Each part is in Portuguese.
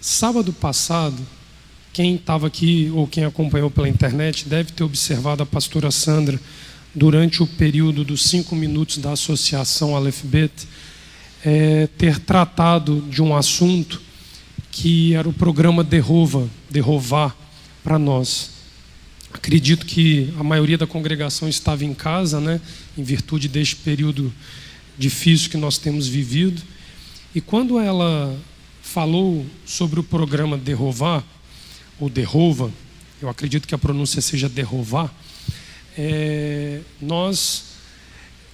Sábado passado, quem estava aqui ou quem acompanhou pela internet deve ter observado a pastora Sandra, durante o período dos 5 minutos da associação Aleph Bet, ter tratado de um assunto que era o programa Derrová para nós. Acredito que a maioria da congregação estava em casa, né, em virtude deste período difícil que nós temos vivido. E quando ela falou sobre o programa Derrová, ou Derrova, eu acredito que a pronúncia seja Derrová,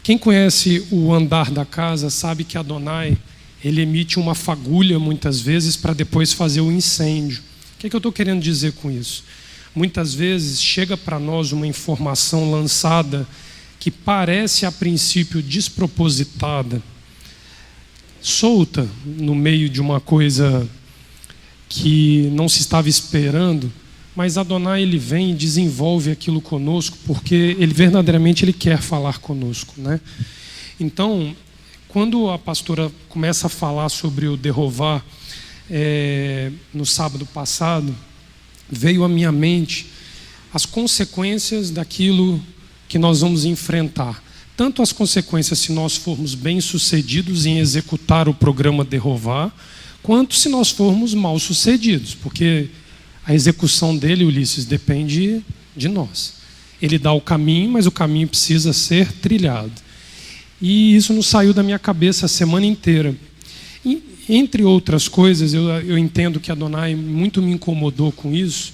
quem conhece o andar da casa sabe que Adonai, ele emite uma fagulha muitas vezes para depois fazer o incêndio. O que eu estou querendo dizer com isso? Muitas vezes chega para nós uma informação lançada que parece a princípio despropositada, solta no meio de uma coisa que não se estava esperando, mas Adonai, ele vem e desenvolve aquilo conosco, porque ele verdadeiramente ele quer falar conosco, né? Então, quando a pastora começa a falar sobre o Derrová no sábado passado, veio à minha mente as consequências daquilo que nós vamos enfrentar. Tanto as consequências se nós formos bem-sucedidos em executar o programa Derrová, quanto se nós formos mal-sucedidos, porque a execução dele, Ulisses, depende de nós. Ele dá o caminho, mas o caminho precisa ser trilhado. E isso não saiu da minha cabeça a semana inteira. E, entre outras coisas, eu entendo que Adonai muito me incomodou com isso,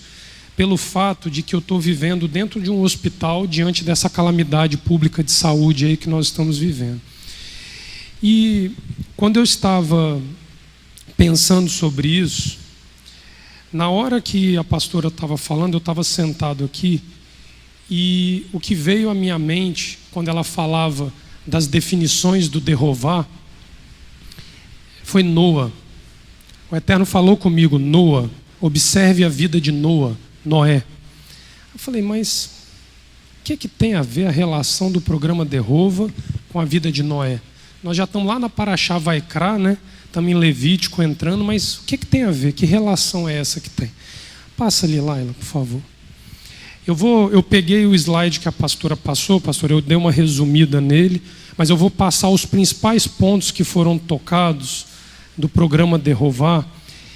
pelo fato de que eu estou vivendo dentro de um hospital diante dessa calamidade pública de saúde aí que nós estamos vivendo. E quando eu estava pensando sobre isso, na hora que a pastora estava falando, eu estava sentado aqui, e o que veio à minha mente, quando ela falava das definições do Derrová, foi Noa. O Eterno falou comigo, Noa, observe a vida de Noé. Eu falei, mas o que tem a ver a relação do programa Derrova com a vida de Noé? Nós já estamos lá na Parashá Vaikra, né? Estamos em Levítico entrando, mas o que tem a ver? Que relação é essa que tem? Passa ali, Laila, por favor. Eu peguei o slide que a pastora passou, pastor, eu dei uma resumida nele, mas eu vou passar os principais pontos que foram tocados do programa Derrová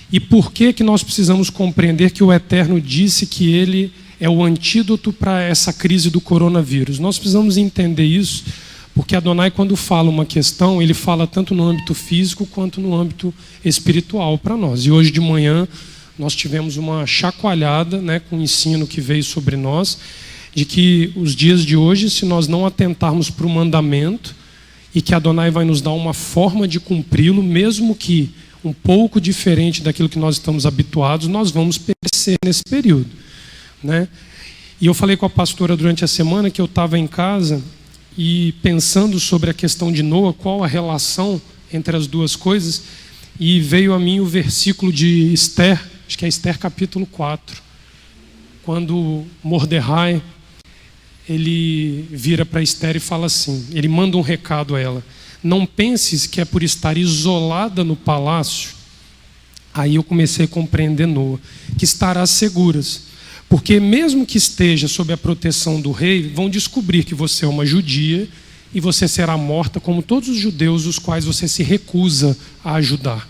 e por que nós precisamos compreender que o Eterno disse que ele é o antídoto para essa crise do coronavírus. Nós precisamos entender isso, porque Adonai, quando fala uma questão, ele fala tanto no âmbito físico quanto no âmbito espiritual para nós. E hoje de manhã nós tivemos uma chacoalhada, né, com o ensino que veio sobre nós, de que os dias de hoje, se nós não atentarmos para o mandamento, e que Adonai vai nos dar uma forma de cumpri-lo, mesmo que um pouco diferente daquilo que nós estamos habituados, nós vamos perecer nesse período, né? E eu falei com a pastora durante a semana que eu estava em casa e pensando sobre a questão de Noa, qual a relação entre as duas coisas, e veio a mim o versículo de Esther, acho que é Esther capítulo 4, quando Mordecai, ele vira para Esther e fala assim, ele manda um recado a ela, não penses que é por estar isolada no palácio. Aí eu comecei a compreender Noa, que estarás seguras, porque mesmo que esteja sob a proteção do rei, vão descobrir que você é uma judia e você será morta como todos os judeus os quais você se recusa a ajudar.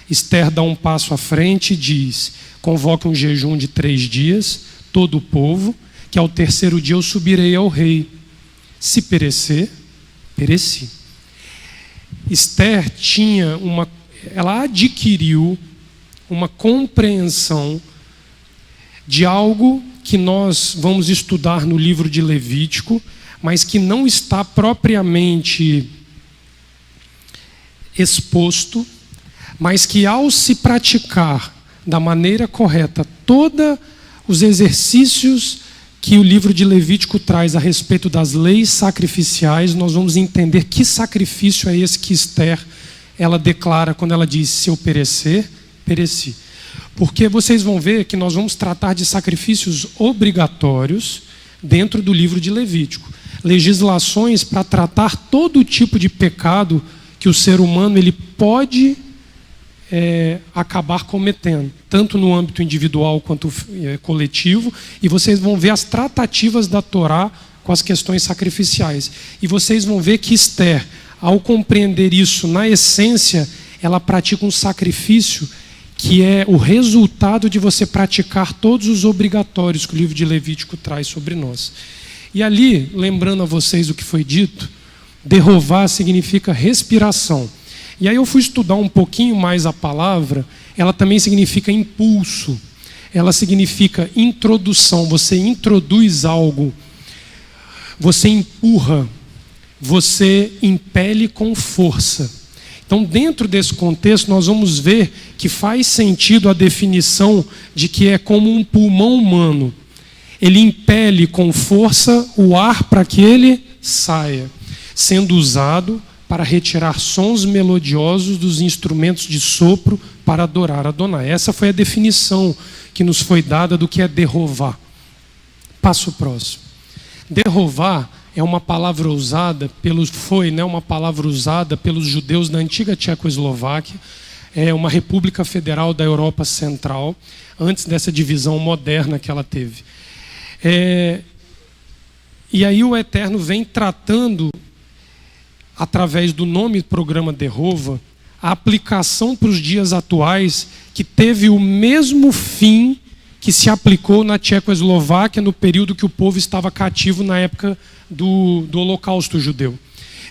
Esther dá um passo à frente e diz, convoque um jejum de 3 dias, todo o povo, que ao 3º dia eu subirei ao rei. Se perecer, pereci. Esther ela adquiriu uma compreensão de algo que nós vamos estudar no livro de Levítico, mas que não está propriamente exposto, mas que ao se praticar da maneira correta todos os exercícios que o livro de Levítico traz a respeito das leis sacrificiais, nós vamos entender que sacrifício é esse que Esther ela declara quando ela diz, se eu perecer, pereci. Porque vocês vão ver que nós vamos tratar de sacrifícios obrigatórios dentro do livro de Levítico. Legislações para tratar todo tipo de pecado que o ser humano ele pode acabar cometendo, tanto no âmbito individual quanto coletivo, e vocês vão ver as tratativas da Torá com as questões sacrificiais. E vocês vão ver que Esther, ao compreender isso na essência, ela pratica um sacrifício que é o resultado de você praticar todos os obrigatórios que o livro de Levítico traz sobre nós. E ali, lembrando a vocês o que foi dito, derrovar significa respiração. E aí eu fui estudar um pouquinho mais a palavra, ela também significa impulso, ela significa introdução, você introduz algo, você empurra, você impele com força. Então, dentro desse contexto, nós vamos ver que faz sentido a definição de que é como um pulmão humano. Ele impele com força o ar para que ele saia, sendo usado para retirar sons melodiosos dos instrumentos de sopro para adorar Adonai. Essa foi a definição que nos foi dada do que é derrovar. Passo próximo. Derrovar é uma palavra usada uma palavra usada pelos judeus da antiga Tchecoslováquia, é uma república federal da Europa Central, antes dessa divisão moderna que ela teve. E aí o Eterno vem tratando, através do nome programa Derrova, a aplicação para os dias atuais, que teve o mesmo fim que se aplicou na Tchecoslováquia no período que o povo estava cativo na época do Holocausto judeu.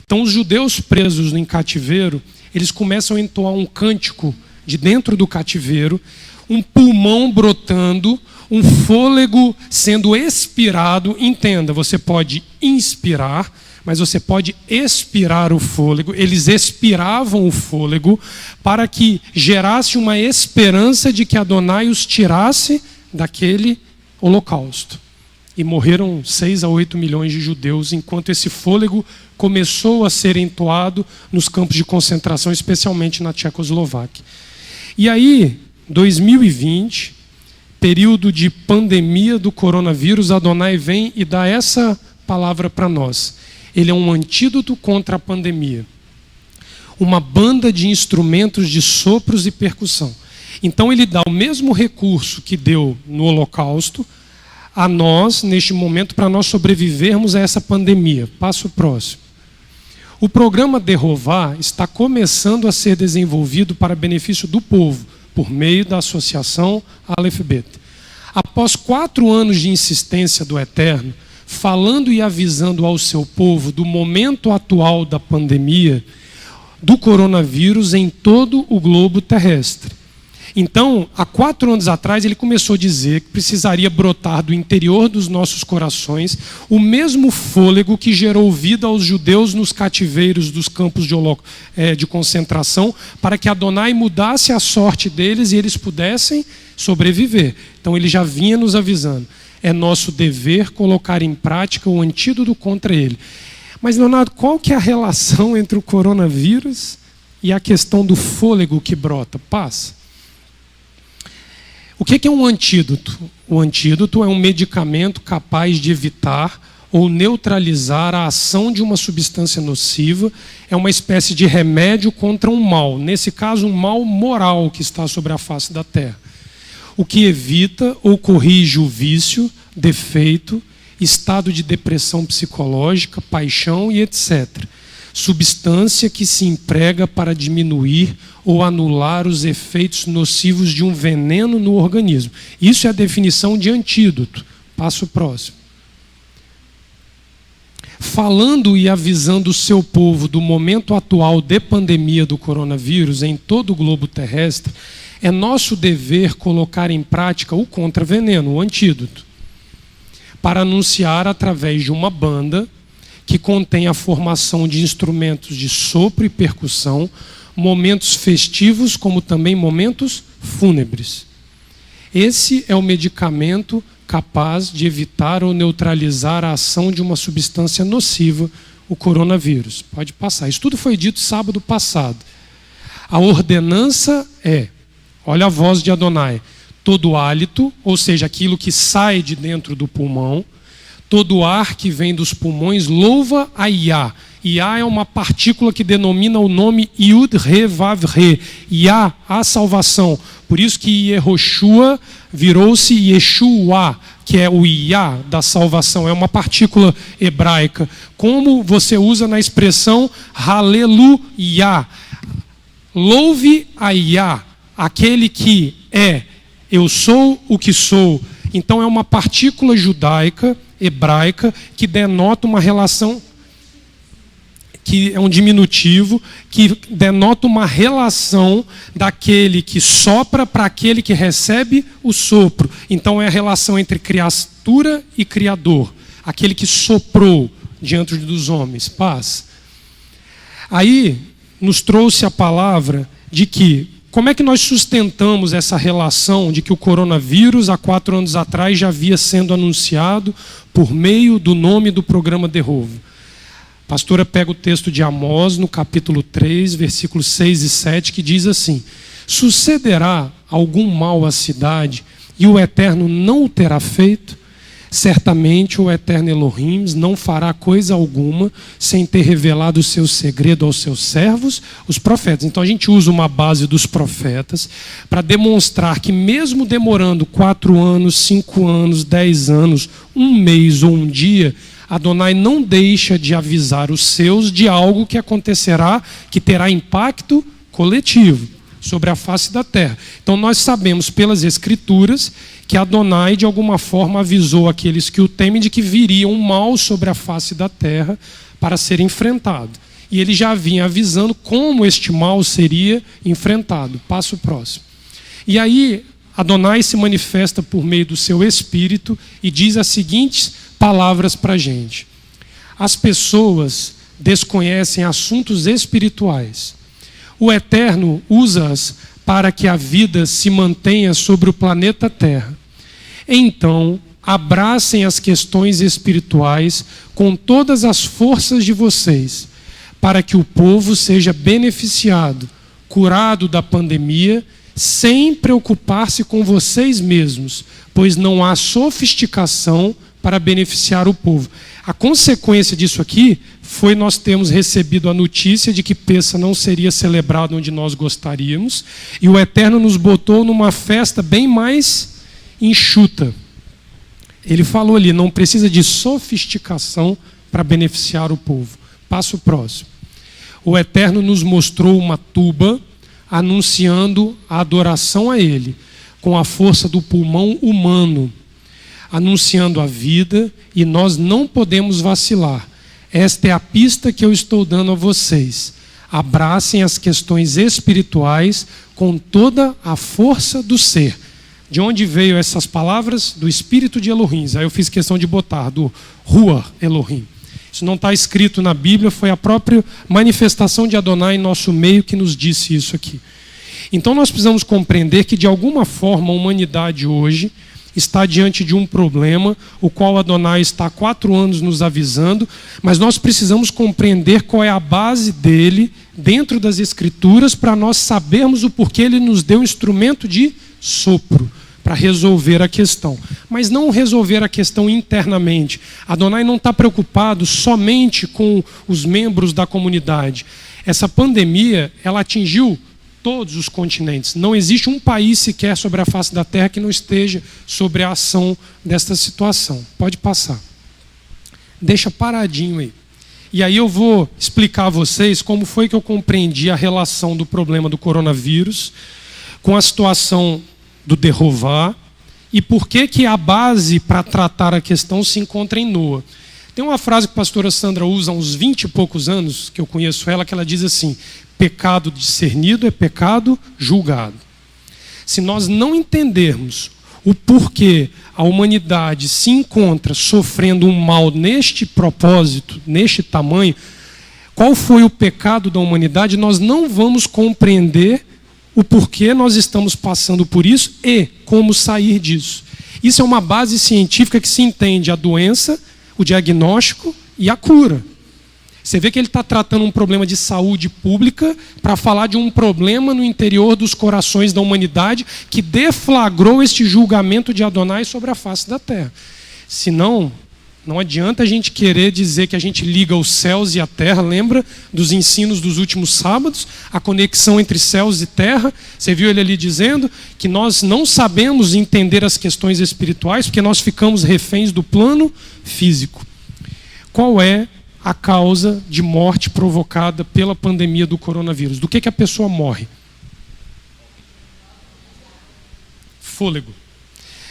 Então os judeus presos em cativeiro, eles começam a entoar um cântico de dentro do cativeiro, um pulmão brotando, um fôlego sendo expirado. Entenda, você pode inspirar, mas você pode expirar o fôlego. Eles expiravam o fôlego para que gerasse uma esperança de que Adonai os tirasse daquele holocausto. E morreram 6 a 8 milhões de judeus, enquanto esse fôlego começou a ser entoado nos campos de concentração, especialmente na Tchecoslováquia. E aí, 2020, período de pandemia do coronavírus, Adonai vem e dá essa palavra para nós. Ele é um antídoto contra a pandemia. Uma banda de instrumentos de sopros e percussão. Então ele dá o mesmo recurso que deu no Holocausto a nós, neste momento, para nós sobrevivermos a essa pandemia. Passo próximo. O programa Derrovar está começando a ser desenvolvido para benefício do povo, por meio da associação Aleph Bet. Após 4 anos de insistência do Eterno, falando e avisando ao seu povo do momento atual da pandemia, do coronavírus em todo o globo terrestre. Então, há 4 anos atrás, ele começou a dizer que precisaria brotar do interior dos nossos corações o mesmo fôlego que gerou vida aos judeus nos cativeiros dos campos de concentração, para que Adonai mudasse a sorte deles e eles pudessem sobreviver. Então, ele já vinha nos avisando. É nosso dever colocar em prática o antídoto contra ele. Mas, Leonardo, qual que é a relação entre o coronavírus e a questão do fôlego que brota? Passa. O que é um antídoto? O antídoto é um medicamento capaz de evitar ou neutralizar a ação de uma substância nociva. É uma espécie de remédio contra um mal, nesse caso um mal moral que está sobre a face da terra. O que evita ou corrige o vício, defeito, estado de depressão psicológica, paixão e etc. Substância que se emprega para diminuir ou anular os efeitos nocivos de um veneno no organismo. Isso é a definição de antídoto. Passo próximo. Falando e avisando o seu povo do momento atual de pandemia do coronavírus em todo o globo terrestre, é nosso dever colocar em prática o contraveneno, o antídoto, para anunciar através de uma banda que contém a formação de instrumentos de sopro e percussão, momentos festivos como também momentos fúnebres. Esse é o medicamento capaz de evitar ou neutralizar a ação de uma substância nociva, o coronavírus. Pode passar. Isso tudo foi dito sábado passado. A ordenança é, olha a voz de Adonai, todo hálito, ou seja, aquilo que sai de dentro do pulmão, todo ar que vem dos pulmões louva a Iá. Yah é uma partícula que denomina o nome Yud Re Vav Re. Yah, a salvação. Por isso que Yehoshua virou-se Yeshua, que é o Yah da salvação. É uma partícula hebraica. Como você usa na expressão Hallelujah. Louve a Yah, aquele que é. Eu sou o que sou. Então é uma partícula judaica, hebraica, que denota uma relação, que é um diminutivo, que denota uma relação daquele que sopra para aquele que recebe o sopro. Então é a relação entre criatura e criador. Aquele que soprou diante dos homens. Paz. Aí nos trouxe a palavra de que, como é que nós sustentamos essa relação de que o coronavírus, há 4 anos atrás, já havia sendo anunciado por meio do nome do programa Derrovo? A pastora pega o texto de Amós, no capítulo 3, versículos 6 e 7, que diz assim: sucederá algum mal à cidade e o Eterno não o terá feito? Certamente o Eterno Elohim não fará coisa alguma sem ter revelado o seu segredo aos seus servos, os profetas. Então a gente usa uma base dos profetas para demonstrar que mesmo demorando 4 anos, 5 anos, 10 anos, 1 mês ou 1 dia, Adonai não deixa de avisar os seus de algo que acontecerá, que terá impacto coletivo sobre a face da terra. Então nós sabemos pelas Escrituras que Adonai de alguma forma avisou aqueles que o temem de que viria um mal sobre a face da terra para ser enfrentado. E ele já vinha avisando como este mal seria enfrentado. Passo próximo. E aí Adonai se manifesta por meio do seu Espírito e diz as seguintes palavras para a gente: as pessoas desconhecem assuntos espirituais. O Eterno usa-as para que a vida se mantenha sobre o planeta Terra. Então, abracem as questões espirituais com todas as forças de vocês, para que o povo seja beneficiado, curado da pandemia, sem preocupar-se com vocês mesmos, pois não há sofisticação para beneficiar o povo. A consequência disso aqui foi nós termos recebido a notícia de que Pêssah não seria celebrado onde nós gostaríamos, e o Eterno nos botou numa festa bem mais enxuta. Ele falou ali, não precisa de sofisticação para beneficiar o povo. Passo próximo. O Eterno nos mostrou uma tuba anunciando a adoração a Ele, com a força do pulmão humano, anunciando a vida, e nós não podemos vacilar. Esta é a pista que eu estou dando a vocês. Abracem as questões espirituais com toda a força do ser. De onde veio essas palavras? Do Espírito de Elohim. Aí eu fiz questão de botar, do Ruach Elohim. Isso não está escrito na Bíblia, foi a própria manifestação de Adonai em nosso meio que nos disse isso aqui. Então nós precisamos compreender que de alguma forma a humanidade hoje está diante de um problema, o qual Adonai está há 4 anos nos avisando, mas nós precisamos compreender qual é a base dele dentro das Escrituras para nós sabermos o porquê ele nos deu um instrumento de sopro para resolver a questão. Mas não resolver a questão internamente. Adonai não está preocupado somente com os membros da comunidade. Essa pandemia, ela atingiu todos os continentes. Não existe um país sequer sobre a face da terra que não esteja sobre a ação desta situação. Pode passar. Deixa paradinho aí. E aí eu vou explicar a vocês como foi que eu compreendi a relação do problema do coronavírus com a situação do Derrová e por que a base para tratar a questão se encontra em Noa. Tem uma frase que a pastora Sandra usa há uns 20 e poucos anos, que eu conheço ela, que ela diz assim: pecado discernido é pecado julgado. Se nós não entendermos o porquê a humanidade se encontra sofrendo um mal neste propósito, neste tamanho, qual foi o pecado da humanidade, nós não vamos compreender o porquê nós estamos passando por isso e como sair disso. Isso é uma base científica que se entende a doença, o diagnóstico e a cura. Você vê que ele está tratando um problema de saúde pública para falar de um problema no interior dos corações da humanidade que deflagrou este julgamento de Adonai sobre a face da terra. Senão, Não adianta a gente querer dizer que a gente liga os céus e a terra. Lembra dos ensinos dos últimos sábados? A conexão entre céus e terra. Você viu ele ali dizendo que nós não sabemos entender as questões espirituais porque nós ficamos reféns do plano físico. Qual é a causa de morte provocada pela pandemia do coronavírus? Do que a pessoa morre? Fôlego.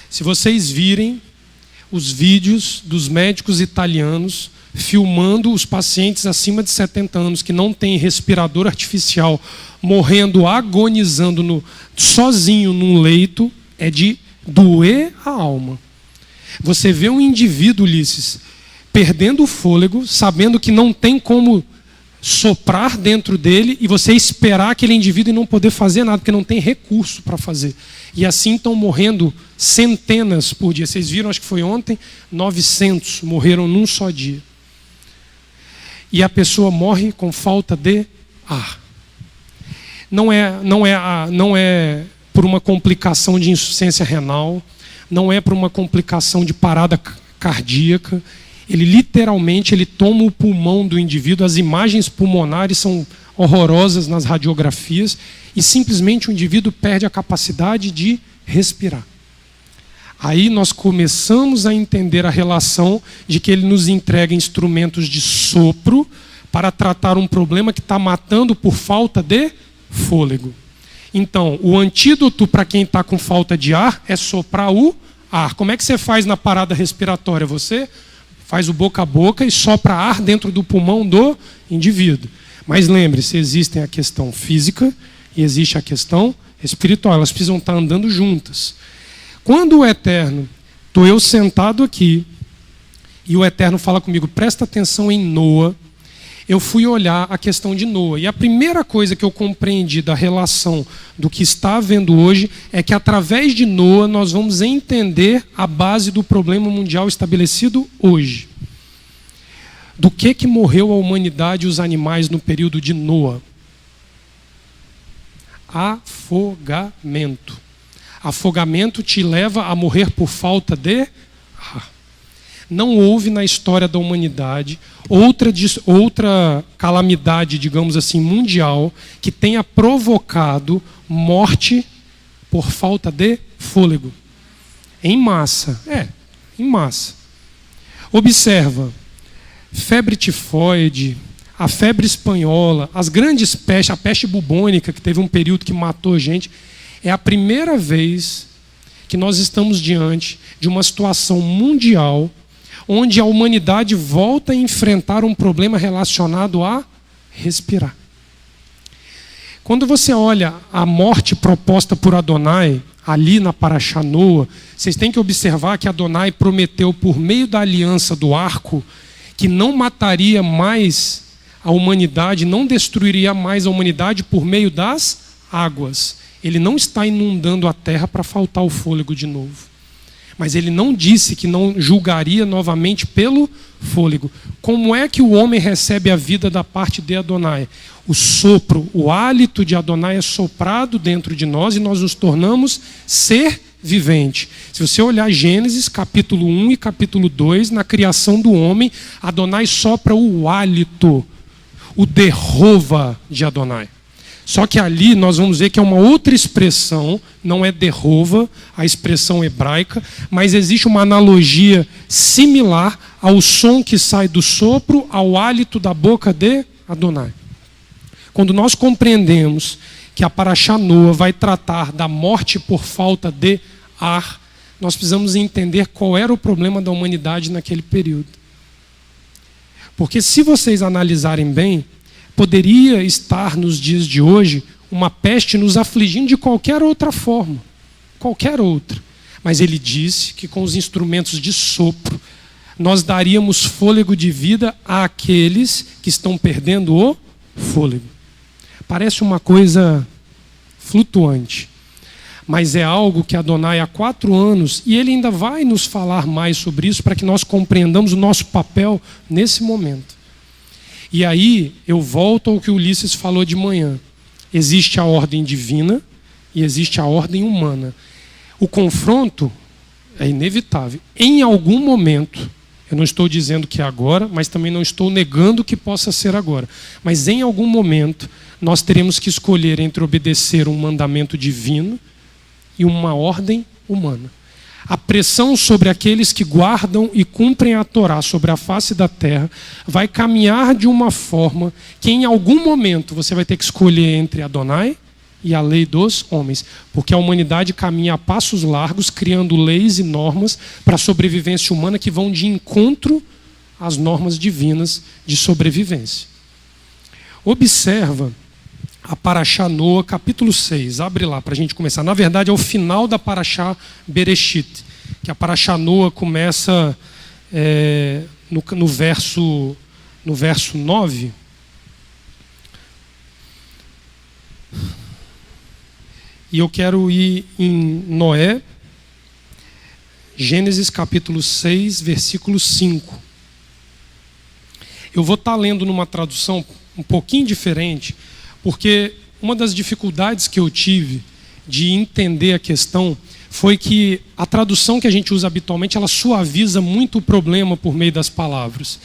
Se vocês virem os vídeos dos médicos italianos filmando os pacientes acima de 70 anos que não têm respirador artificial, morrendo, agonizando sozinho num leito, é de doer a alma. Você vê um indivíduo, Ulisses, perdendo o fôlego, sabendo que não tem como soprar dentro dele e você esperar aquele indivíduo e não poder fazer nada, porque não tem recurso para fazer. E assim estão morrendo centenas por dia. Vocês viram, acho que foi ontem, 900 morreram num só dia. E a pessoa morre com falta de ar. Não é por uma complicação de insuficiência renal, não é por uma complicação de parada cardíaca. Ele literalmente toma o pulmão do indivíduo, as imagens pulmonares são horrorosas nas radiografias, e simplesmente o indivíduo perde a capacidade de respirar. Aí nós começamos a entender a relação de que ele nos entrega instrumentos de sopro para tratar um problema que está matando por falta de fôlego. Então, o antídoto para quem está com falta de ar é soprar o ar. Como é que você faz na parada respiratória? Você faz o boca a boca e sopra ar dentro do pulmão do indivíduo. Mas lembre-se, existe a questão física e existe a questão espiritual. Elas precisam estar andando juntas. Quando o Eterno, estou eu sentado aqui, e o Eterno fala comigo, presta atenção em Noa, eu fui olhar a questão de Noa. E a primeira coisa que eu compreendi da relação do que está havendo hoje é que através de Noa nós vamos entender a base do problema mundial estabelecido hoje. Do que morreu a humanidade e os animais no período de Noa? Afogamento. Afogamento te leva a morrer por falta de ar. Não houve na história da humanidade outra calamidade, digamos assim, mundial, que tenha provocado morte por falta de fôlego. Em massa. Em massa. Observa, febre tifoide, a febre espanhola, as grandes pestes, a peste bubônica, que teve um período que matou gente, é a primeira vez que nós estamos diante de uma situação mundial onde a humanidade volta a enfrentar um problema relacionado a respirar. Quando você olha a morte proposta por Adonai, ali na Parashá Noa, vocês têm que observar que Adonai prometeu, por meio da aliança do arco, que não mataria mais a humanidade, não destruiria mais a humanidade por meio das águas. Ele não está inundando a terra para faltar o fôlego de novo. Mas ele não disse que não julgaria novamente pelo fôlego. Como é que o homem recebe a vida da parte de Adonai? O sopro, o hálito de Adonai é soprado dentro de nós e nós nos tornamos ser vivente. Se você olhar Gênesis capítulo 1 e capítulo 2, na criação do homem, Adonai sopra o hálito, o derrova de Adonai. Só que ali nós vamos ver que é uma outra expressão, não é derrova, a expressão hebraica, mas existe uma analogia similar ao som que sai do sopro, ao hálito da boca de Adonai. Quando nós compreendemos que a Parashá Noa vai tratar da morte por falta de ar, nós precisamos entender qual era o problema da humanidade naquele período. Porque se vocês analisarem bem, poderia estar nos dias de hoje uma peste nos afligindo de qualquer outra forma, qualquer outra. Mas ele disse que com os instrumentos de sopro nós daríamos fôlego de vida àqueles que estão perdendo o fôlego. Parece uma coisa flutuante, mas é algo que Adonai há 4 anos, e ele ainda vai nos falar mais sobre isso para que nós compreendamos o nosso papel nesse momento. E aí eu volto ao que o Ulisses falou de manhã. Existe a ordem divina e existe a ordem humana. O confronto é inevitável. Em algum momento, Eu não estou dizendo que é agora, mas também não estou negando que possa ser agora. Mas em algum momento nós teremos que escolher entre obedecer um mandamento divino e uma ordem humana. A pressão sobre aqueles que guardam e cumprem a Torá sobre a face da terra vai caminhar de uma forma que em algum momento você vai ter que escolher entre Adonai e a lei dos homens, porque a humanidade caminha a passos largos, criando leis e normas para a sobrevivência humana que vão de encontro às normas divinas de sobrevivência. Observa a Parashá Noa, capítulo 6. Abre lá para a gente começar. Na verdade, é o final da Parashá Bereshit, que a Parashá Noa começa no verso 9. E eu quero ir em Noé, Gênesis capítulo 6, versículo 5. Eu vou estar lendo numa tradução um pouquinho diferente, porque uma das dificuldades que eu tive de entender a questão foi que a tradução que a gente usa habitualmente, ela suaviza muito o problema por meio das palavras.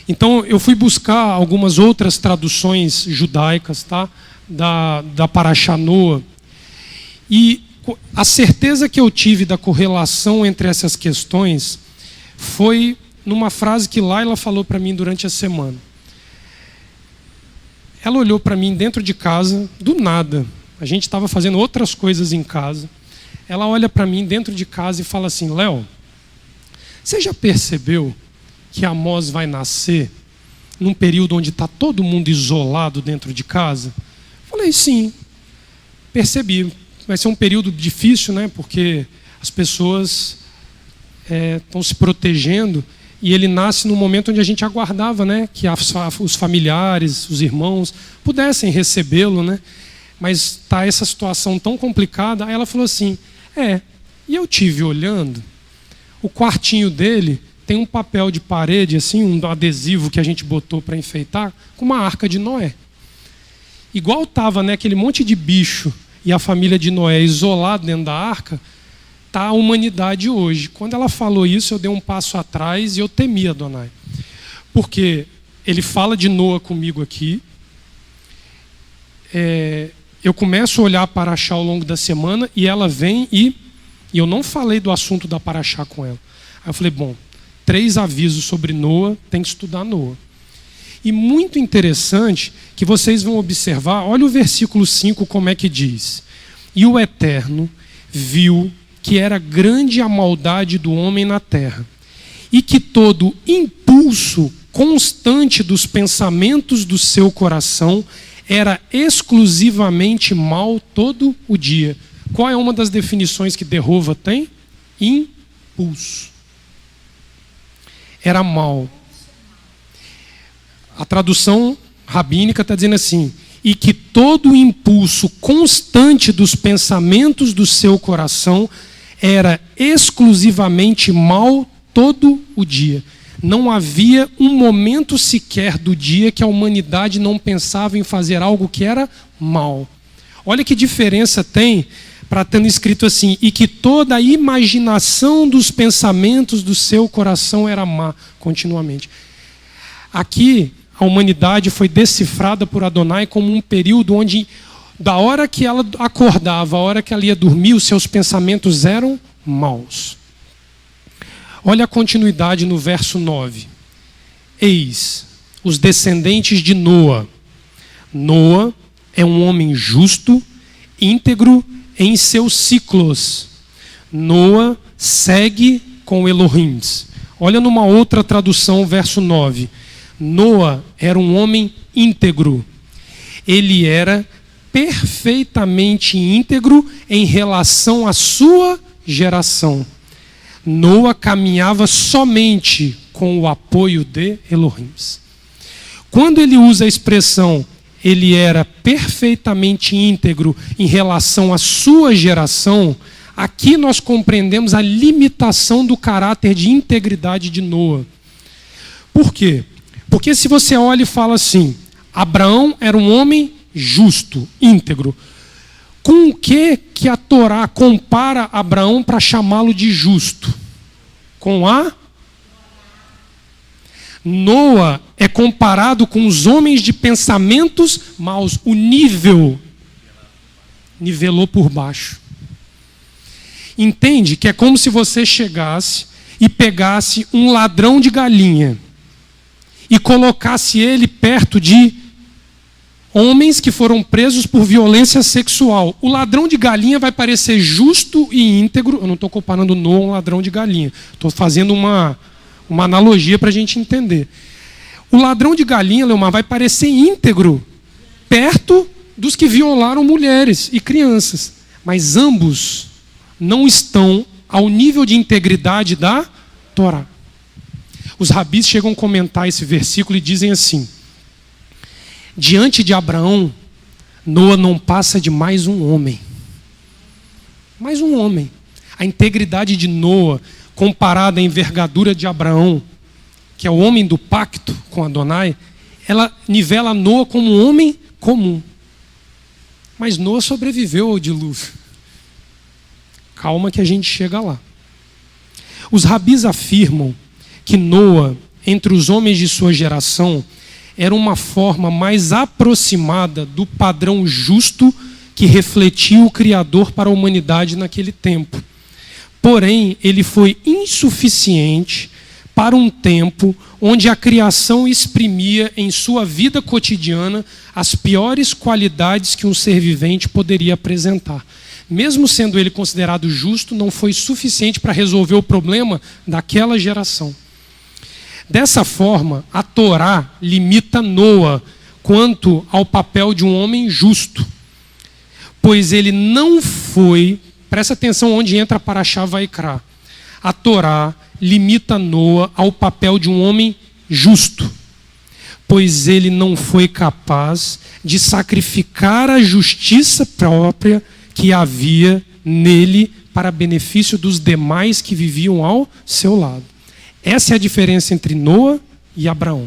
Então eu fui buscar algumas outras traduções judaicas, tá? da Parashá Noa, e a certeza que eu tive da correlação entre essas questões foi numa frase que Laila falou para mim durante a semana. Ela olhou para mim dentro de casa, do nada. A gente estava fazendo outras coisas em casa. Ela olha para mim dentro de casa e fala assim: Léo, você já percebeu que Amós vai nascer num período onde está todo mundo isolado dentro de casa? Falei, sim, percebi. Vai ser um período difícil, né? Porque as pessoas estão se protegendo, e ele nasce no momento onde a gente aguardava, né? Que os familiares, os irmãos pudessem recebê-lo, né? Mas está essa situação tão complicada. Aí ela falou assim, e eu tive olhando, o quartinho dele tem um papel de parede, assim, um adesivo que a gente botou para enfeitar, com uma arca de Noé. Igual estava, né, aquele monte de bicho e a família de Noé isolado dentro da arca, está a humanidade hoje. Quando ela falou isso, eu dei um passo atrás e eu temi Adonai. Porque ele fala de Noa comigo aqui, eu começo a olhar a Parashá ao longo da semana e ela vem e eu não falei do assunto da Parashá com ela. Aí eu falei, 3 avisos sobre Noa, tem que estudar Noa. E muito interessante que vocês vão observar, olha o versículo 5 como é que diz. E o Eterno viu que era grande a maldade do homem na terra, e que todo impulso constante dos pensamentos do seu coração era exclusivamente mal todo o dia. Qual é uma das definições que Derrova tem? Impulso. Era mal. A tradução rabínica está dizendo assim, e que todo impulso constante dos pensamentos do seu coração era exclusivamente mal todo o dia. Não havia um momento sequer do dia que a humanidade não pensava em fazer algo que era mal. Olha que diferença tem para tendo escrito assim, e que toda a imaginação dos pensamentos do seu coração era má continuamente. Aqui, a humanidade foi decifrada por Adonai como um período onde, da hora que ela acordava, a hora que ela ia dormir, os seus pensamentos eram maus. Olha a continuidade no verso 9. Eis, os descendentes de Noa. Noa é um homem justo, íntegro em seus ciclos. Noa segue com Elohim. Olha numa outra tradução, verso 9. Noa era um homem íntegro. Ele era perfeitamente íntegro em relação à sua geração. Noa caminhava somente com o apoio de Elohim. Quando ele usa a expressão ele era perfeitamente íntegro em relação à sua geração, aqui nós compreendemos a limitação do caráter de integridade de Noa. Por quê? Porque se você olha e fala assim, Abraão era um homem justo, íntegro. Com o que a Torá compara Abraão para chamá-lo de justo? Com a Noa é comparado com os homens de pensamentos maus. O nível nivelou por baixo. Entende que é como se você chegasse e pegasse um ladrão de galinha e colocasse ele perto de homens que foram presos por violência sexual. O ladrão de galinha vai parecer justo e íntegro. Eu não estou comparando Noa a um ladrão de galinha. Estou fazendo uma analogia para a gente entender. O ladrão de galinha, Leomar, vai parecer íntegro perto dos que violaram mulheres e crianças. Mas ambos não estão ao nível de integridade da Torá. Os rabis chegam a comentar esse versículo e dizem assim: diante de Abraão, Noa não passa de mais um homem. Mais um homem. A integridade de Noa, comparada à envergadura de Abraão, que é o homem do pacto com Adonai, ela nivela Noa como um homem comum. Mas Noa sobreviveu ao dilúvio. Calma que a gente chega lá. Os rabis afirmam que Noa, entre os homens de sua geração, era uma forma mais aproximada do padrão justo que refletia o Criador para a humanidade naquele tempo. Porém, ele foi insuficiente para um tempo onde a criação exprimia em sua vida cotidiana as piores qualidades que um ser vivente poderia apresentar. Mesmo sendo ele considerado justo, não foi suficiente para resolver o problema daquela geração. Dessa forma, a Torá limita Noa quanto ao papel de um homem justo, pois ele não foi, presta atenção onde entra a Parashá Vaikra, a Torá limita Noa ao papel de um homem justo, pois ele não foi capaz de sacrificar a justiça própria que havia nele para benefício dos demais que viviam ao seu lado. Essa é a diferença entre Noa e Abraão.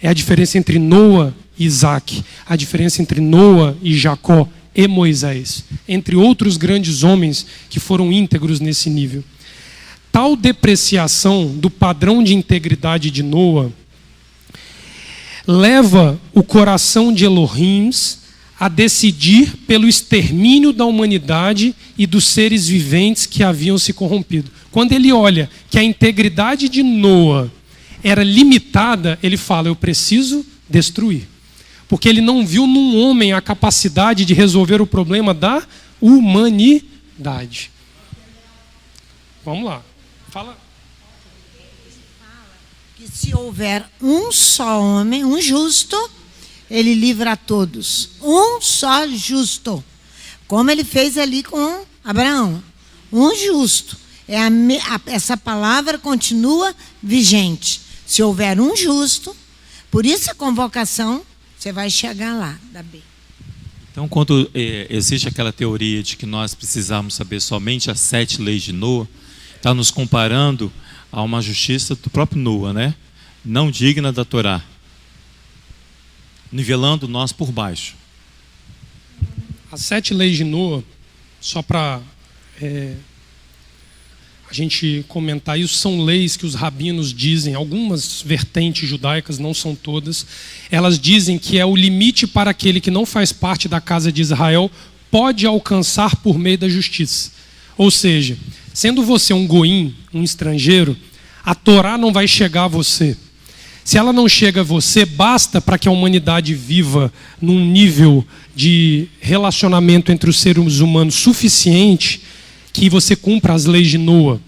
É a diferença entre Noa e Isaac. A diferença entre Noa e Jacó e Moisés. Entre outros grandes homens que foram íntegros nesse nível. Tal depreciação do padrão de integridade de Noa leva o coração de Elohim a decidir pelo extermínio da humanidade e dos seres viventes que haviam se corrompido. Quando ele olha que a integridade de Noa era limitada, ele fala: eu preciso destruir. Porque ele não viu num homem a capacidade de resolver o problema da humanidade. Vamos lá. Fala. Que se houver um só homem, um justo, ele livra a todos. Um só justo. Como ele fez ali com Abraão. Um justo. Essa palavra continua vigente. Se houver um justo, por isso a convocação, você vai chegar lá, da B. Então, quando existe aquela teoria de que nós precisamos saber somente as 7 leis de Noa, está nos comparando a uma justiça do próprio Noa, né? Não digna da Torá. Nivelando nós por baixo. As 7 leis de Noa, só para a gente comentar isso, são leis que os rabinos dizem, algumas vertentes judaicas, não são todas, elas dizem que é o limite para aquele que não faz parte da casa de Israel pode alcançar por meio da justiça. Ou seja, sendo você um goim, um estrangeiro, a Torá não vai chegar a você. Se ela não chega a você, basta para que a humanidade viva num nível de relacionamento entre os seres humanos suficiente que você cumpra as leis de Noa.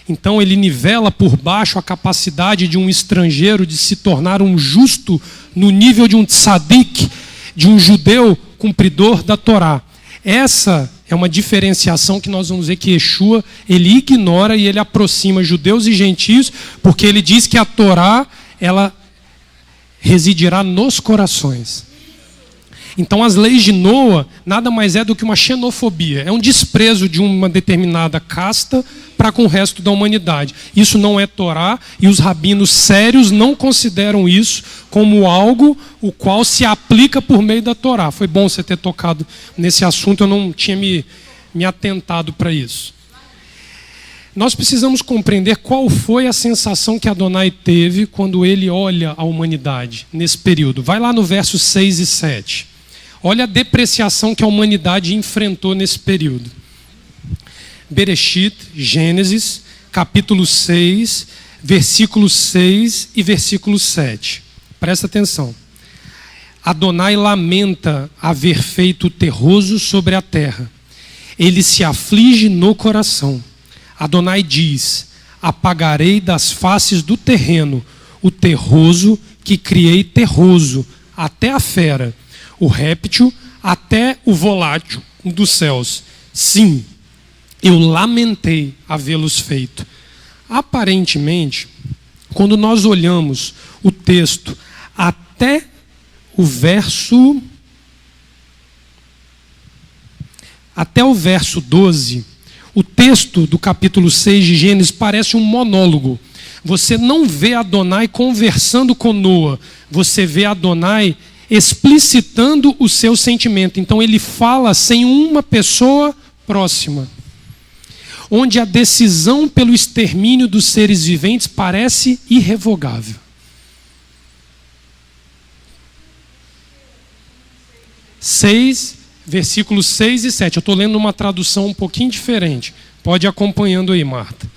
Então ele nivela por baixo a capacidade de um estrangeiro de se tornar um justo no nível de um tzadik, de um judeu cumpridor da Torá. Essa é uma diferenciação que nós vamos ver que Yeshua, ele ignora e ele aproxima judeus e gentios, porque ele diz que a Torá, ela residirá nos corações. Então as leis de Noa nada mais é do que uma xenofobia, é um desprezo de uma determinada casta para com o resto da humanidade. Isso não é Torá e os rabinos sérios não consideram isso como algo o qual se aplica por meio da Torá. Foi bom você ter tocado nesse assunto, eu não tinha me atentado para isso. Nós precisamos compreender qual foi a sensação que Adonai teve quando ele olha a humanidade nesse período. Vai lá no verso 6 e 7. Olha a depreciação que a humanidade enfrentou nesse período. Bereshit, Gênesis, capítulo 6, versículos 6 e versículo 7. Presta atenção. Adonai lamenta haver feito o terroso sobre a terra. Ele se aflige no coração. Adonai diz: apagarei das faces do terreno o terroso que criei terroso, até a fera, o réptil, até o volátil dos céus. Sim, eu lamentei havê-los feito. Aparentemente, quando nós olhamos o texto até o verso 12, o texto do capítulo 6 de Gênesis parece um monólogo. Você não vê Adonai conversando com Noa, você vê Adonai explicitando o seu sentimento. Então ele fala sem uma pessoa próxima, onde a decisão pelo extermínio dos seres viventes parece irrevogável. Versículos 6 e 7. Eu estou lendo uma tradução um pouquinho diferente. Pode ir acompanhando aí, Marta.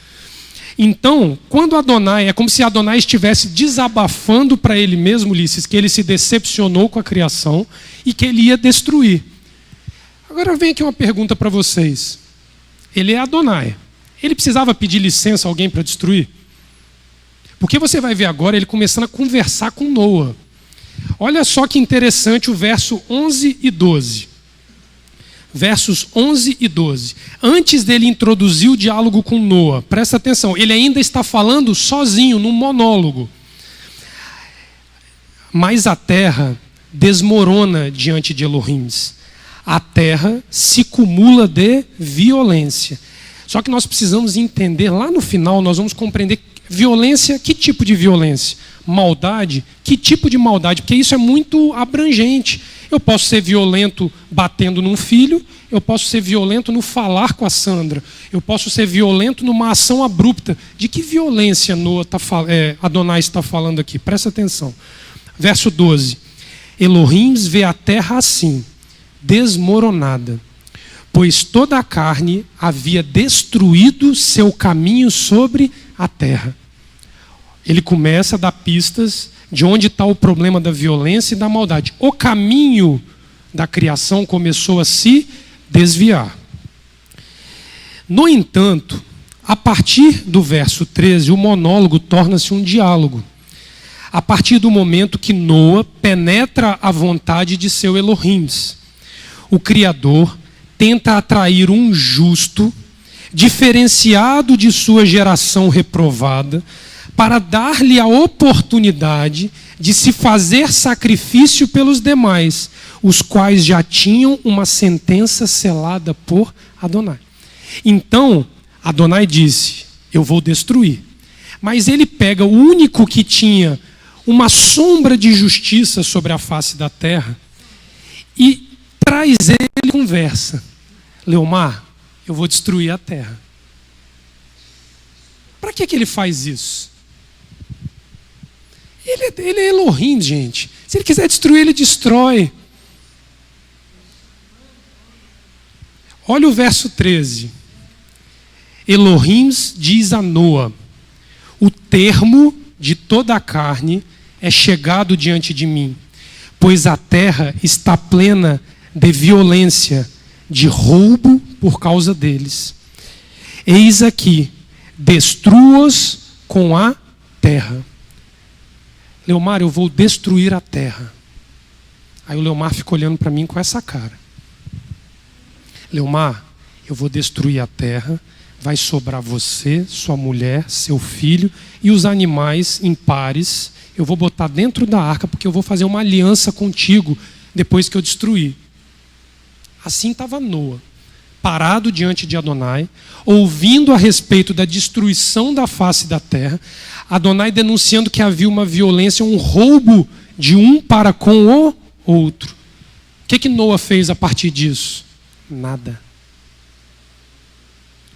Então, quando Adonai, é como se Adonai estivesse desabafando para ele mesmo, Ulisses, que ele se decepcionou com a criação e que ele ia destruir. Agora vem aqui uma pergunta para vocês. Ele é Adonai. Ele precisava pedir licença a alguém para destruir? Porque você vai ver agora ele começando a conversar com Noa. Olha só que interessante o verso 11 e 12. Versos 11 e 12. Antes dele introduzir o diálogo com Noa, presta atenção, ele ainda está falando sozinho, num monólogo. Mas a terra desmorona diante de Elohim. A terra se cumula de violência. Só que nós precisamos entender, lá no final nós vamos compreender violência, que tipo de violência? Maldade, que tipo de maldade? Porque isso é muito abrangente. Eu posso ser violento batendo num filho, eu posso ser violento no falar com a Sandra, eu posso ser violento numa ação abrupta. De que violência Adonai está falando aqui? Presta atenção. Verso 12. Elohim vê a terra assim, desmoronada, pois toda a carne havia destruído seu caminho sobre a terra. Ele começa a dar pistas de onde está o problema da violência e da maldade. O caminho da criação começou a se desviar. No entanto, a partir do verso 13, o monólogo torna-se um diálogo. A partir do momento que Noa penetra a vontade de seu Elohim, o Criador tenta atrair um justo, diferenciado de sua geração reprovada, para dar-lhe a oportunidade de se fazer sacrifício pelos demais, os quais já tinham uma sentença selada por Adonai. Então, Adonai disse: eu vou destruir. Mas ele pega o único que tinha uma sombra de justiça sobre a face da terra e traz ele conversa. Leomar, eu vou destruir a terra. Para que ele faz isso? Ele é Elohim, gente. Se ele quiser destruir, ele destrói. Olha o verso 13. Elohim diz a Noa: o termo de toda a carne é chegado diante de mim, pois a terra está plena de violência, de roubo por causa deles. Eis aqui, destrua-os com a terra. Leomar, eu vou destruir a terra. Aí o Leomar fica olhando para mim com essa cara. Leomar, eu vou destruir a terra, vai sobrar você, sua mulher, seu filho e os animais em pares. Eu vou botar dentro da arca porque eu vou fazer uma aliança contigo depois que eu destruir. Assim estava Noa, parado diante de Adonai, ouvindo a respeito da destruição da face da terra, Adonai denunciando que havia uma violência, um roubo de um para com o outro. O que Noa fez a partir disso? Nada.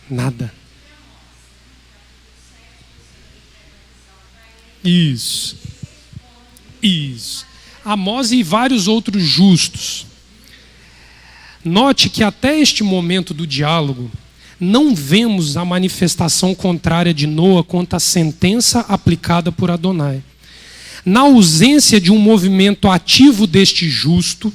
Nada. Isso. Amós e vários outros justos. Note que até este momento do diálogo, não vemos a manifestação contrária de Noa quanto à sentença aplicada por Adonai. Na ausência de um movimento ativo deste justo,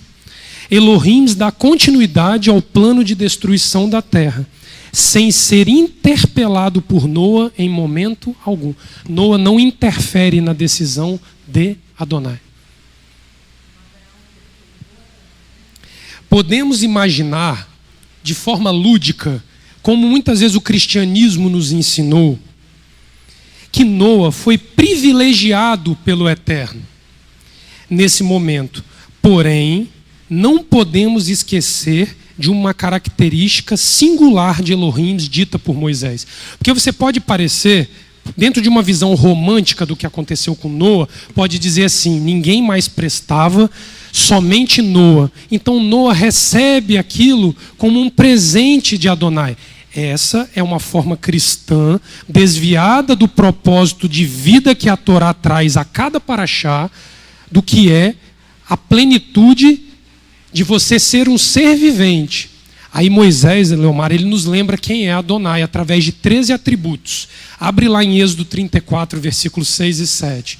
Elohim dá continuidade ao plano de destruição da terra, sem ser interpelado por Noa em momento algum. Noa não interfere na decisão de Adonai. Podemos imaginar, de forma lúdica, como muitas vezes o cristianismo nos ensinou, que Noa foi privilegiado pelo Eterno nesse momento. Porém, não podemos esquecer de uma característica singular de Elohim dita por Moisés. Porque você pode parecer, dentro de uma visão romântica do que aconteceu com Noa, pode dizer assim: ninguém mais prestava, somente Noa. Então Noa recebe aquilo como um presente de Adonai. Essa é uma forma cristã desviada do propósito de vida que a Torá traz a cada paraxá, do que é a plenitude de você ser um ser vivente. Aí Moisés, Leomar, ele nos lembra quem é Adonai através de 13 atributos. Abre lá em Êxodo 34, versículos 6 e 7.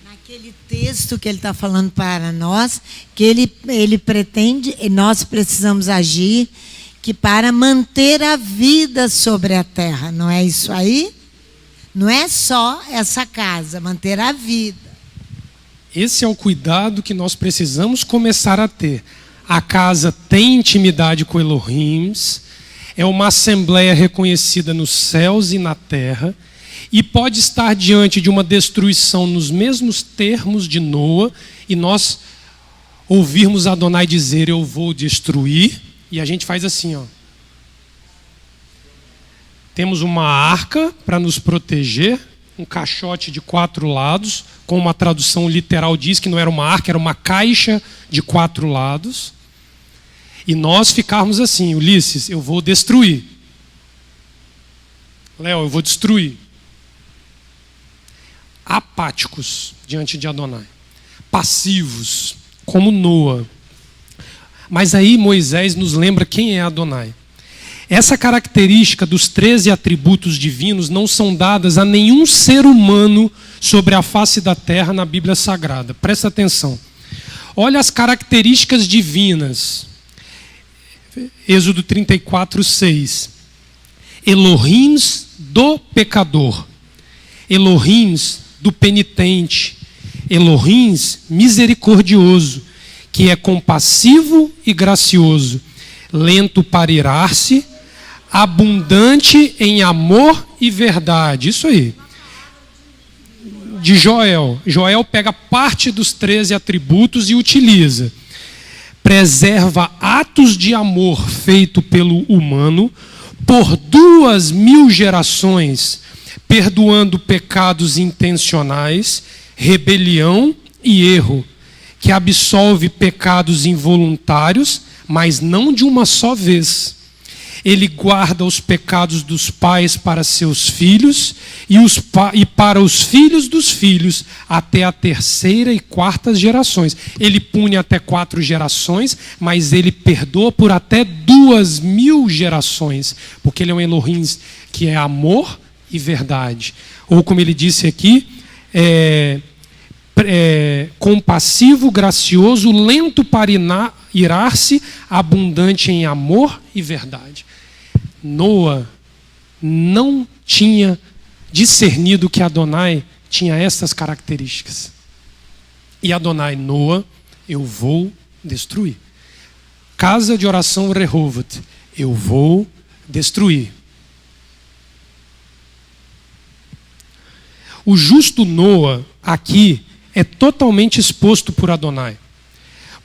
Naquele texto que ele está falando para nós, que ele pretende, e nós precisamos agir, que para manter a vida sobre a terra. Não é isso aí? Não é só essa casa, manter a vida. Esse é o cuidado que nós precisamos começar a ter. A casa tem intimidade com Elohim, é uma assembleia reconhecida nos céus e na terra, e pode estar diante de uma destruição nos mesmos termos de Noa, e nós ouvirmos Adonai dizer: eu vou destruir, e a gente faz assim, ó. Temos uma arca para nos proteger, um caixote de 4 lados, como uma tradução literal diz que não era uma arca, era uma caixa de 4 lados. E nós ficarmos assim: Ulisses, eu vou destruir. Léo, eu vou destruir. Apáticos diante de Adonai. Passivos, como Noa. Mas aí Moisés nos lembra quem é Adonai. Essa característica dos 13 atributos divinos não são dadas a nenhum ser humano sobre a face da terra na Bíblia Sagrada. Presta atenção. Olha as características divinas. Êxodo 34, 6. Elohims do pecador. Elohims do penitente. Elohims misericordioso, que é compassivo e gracioso, lento para irar-se, abundante em amor e verdade. Isso aí. De Joel. Joel pega parte dos 13 atributos e utiliza. Preserva atos de amor feito pelo humano por 2000 gerações, perdoando pecados intencionais, rebelião e erro, que absolve pecados involuntários, mas não de uma só vez. Ele guarda os pecados dos pais para seus filhos e para os filhos dos filhos até a 3ª e 4ª gerações. Ele pune até 4 gerações, mas ele perdoa por até 2000 gerações, porque ele é um Elohim que é amor e verdade. Ou como ele disse aqui, compassivo, gracioso, lento para irar-se, abundante em amor e verdade. Noa não tinha discernido que Adonai tinha essas características. E Adonai: Noa, eu vou destruir. Casa de oração Rehovat, eu vou destruir. O justo Noa aqui é totalmente exposto por Adonai,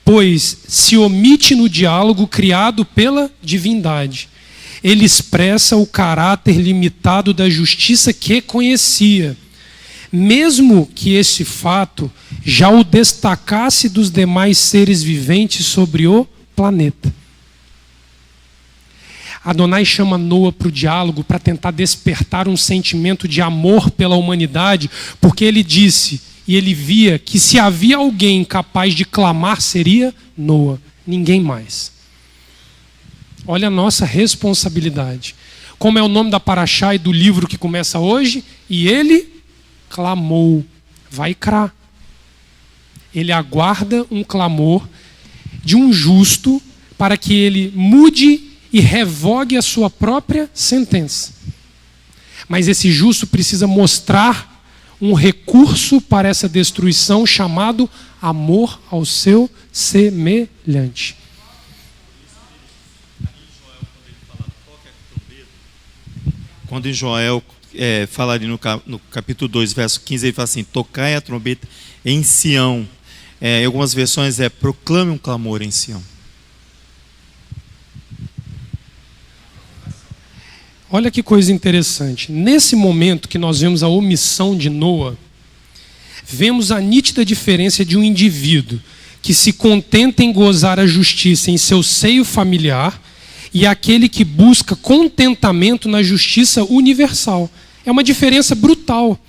pois se omite no diálogo criado pela divindade. Ele expressa o caráter limitado da justiça que conhecia, mesmo que esse fato já o destacasse dos demais seres viventes sobre o planeta. Adonai chama Noa para o diálogo para tentar despertar um sentimento de amor pela humanidade, porque ele disse e ele via que se havia alguém capaz de clamar seria Noa, ninguém mais. Olha a nossa responsabilidade. Como é o nome da paraxá e do livro que começa hoje? E ele clamou, Vaikra. Ele aguarda um clamor de um justo para que ele mude e revogue a sua própria sentença. Mas esse justo precisa mostrar um recurso para essa destruição chamado amor ao seu semelhante. Quando em Joel fala ali no capítulo 2, verso 15, ele fala assim: tocai a trombeta em Sião. Em algumas versões proclame um clamor em Sião. Olha que coisa interessante. Nesse momento que nós vemos a omissão de Noa, vemos a nítida diferença de um indivíduo que se contenta em gozar a justiça em seu seio familiar e aquele que busca contentamento na justiça universal. É uma diferença brutal.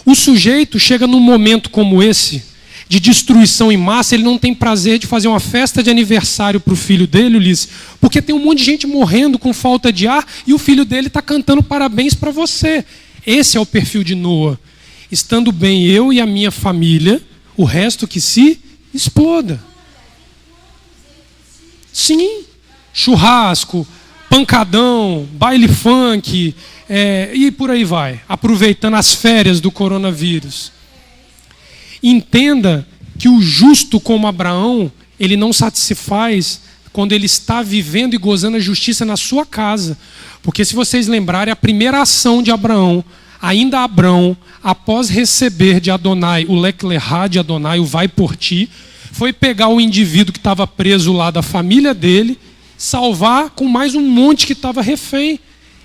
O sujeito chega num momento como esse, de destruição em massa, ele não tem prazer de fazer uma festa de aniversário para o filho dele, Ulisses, porque tem um monte de gente morrendo com falta de ar e o filho dele está cantando parabéns para você. Esse é o perfil de Noa. Estando bem eu e a minha família, o resto que se exploda. Sim, churrasco, pancadão, baile funk, e por aí vai, aproveitando as férias do coronavírus. Entenda que o justo como Abraão, ele não satisfaz quando ele está vivendo e gozando a justiça na sua casa. Porque se vocês lembrarem, a primeira ação de Abraão, ainda Abraão, após receber de Adonai, o Lech Lechá de Adonai, o vai por ti, foi pegar o indivíduo que estava preso lá da família dele, salvar com mais um monte que estava refém.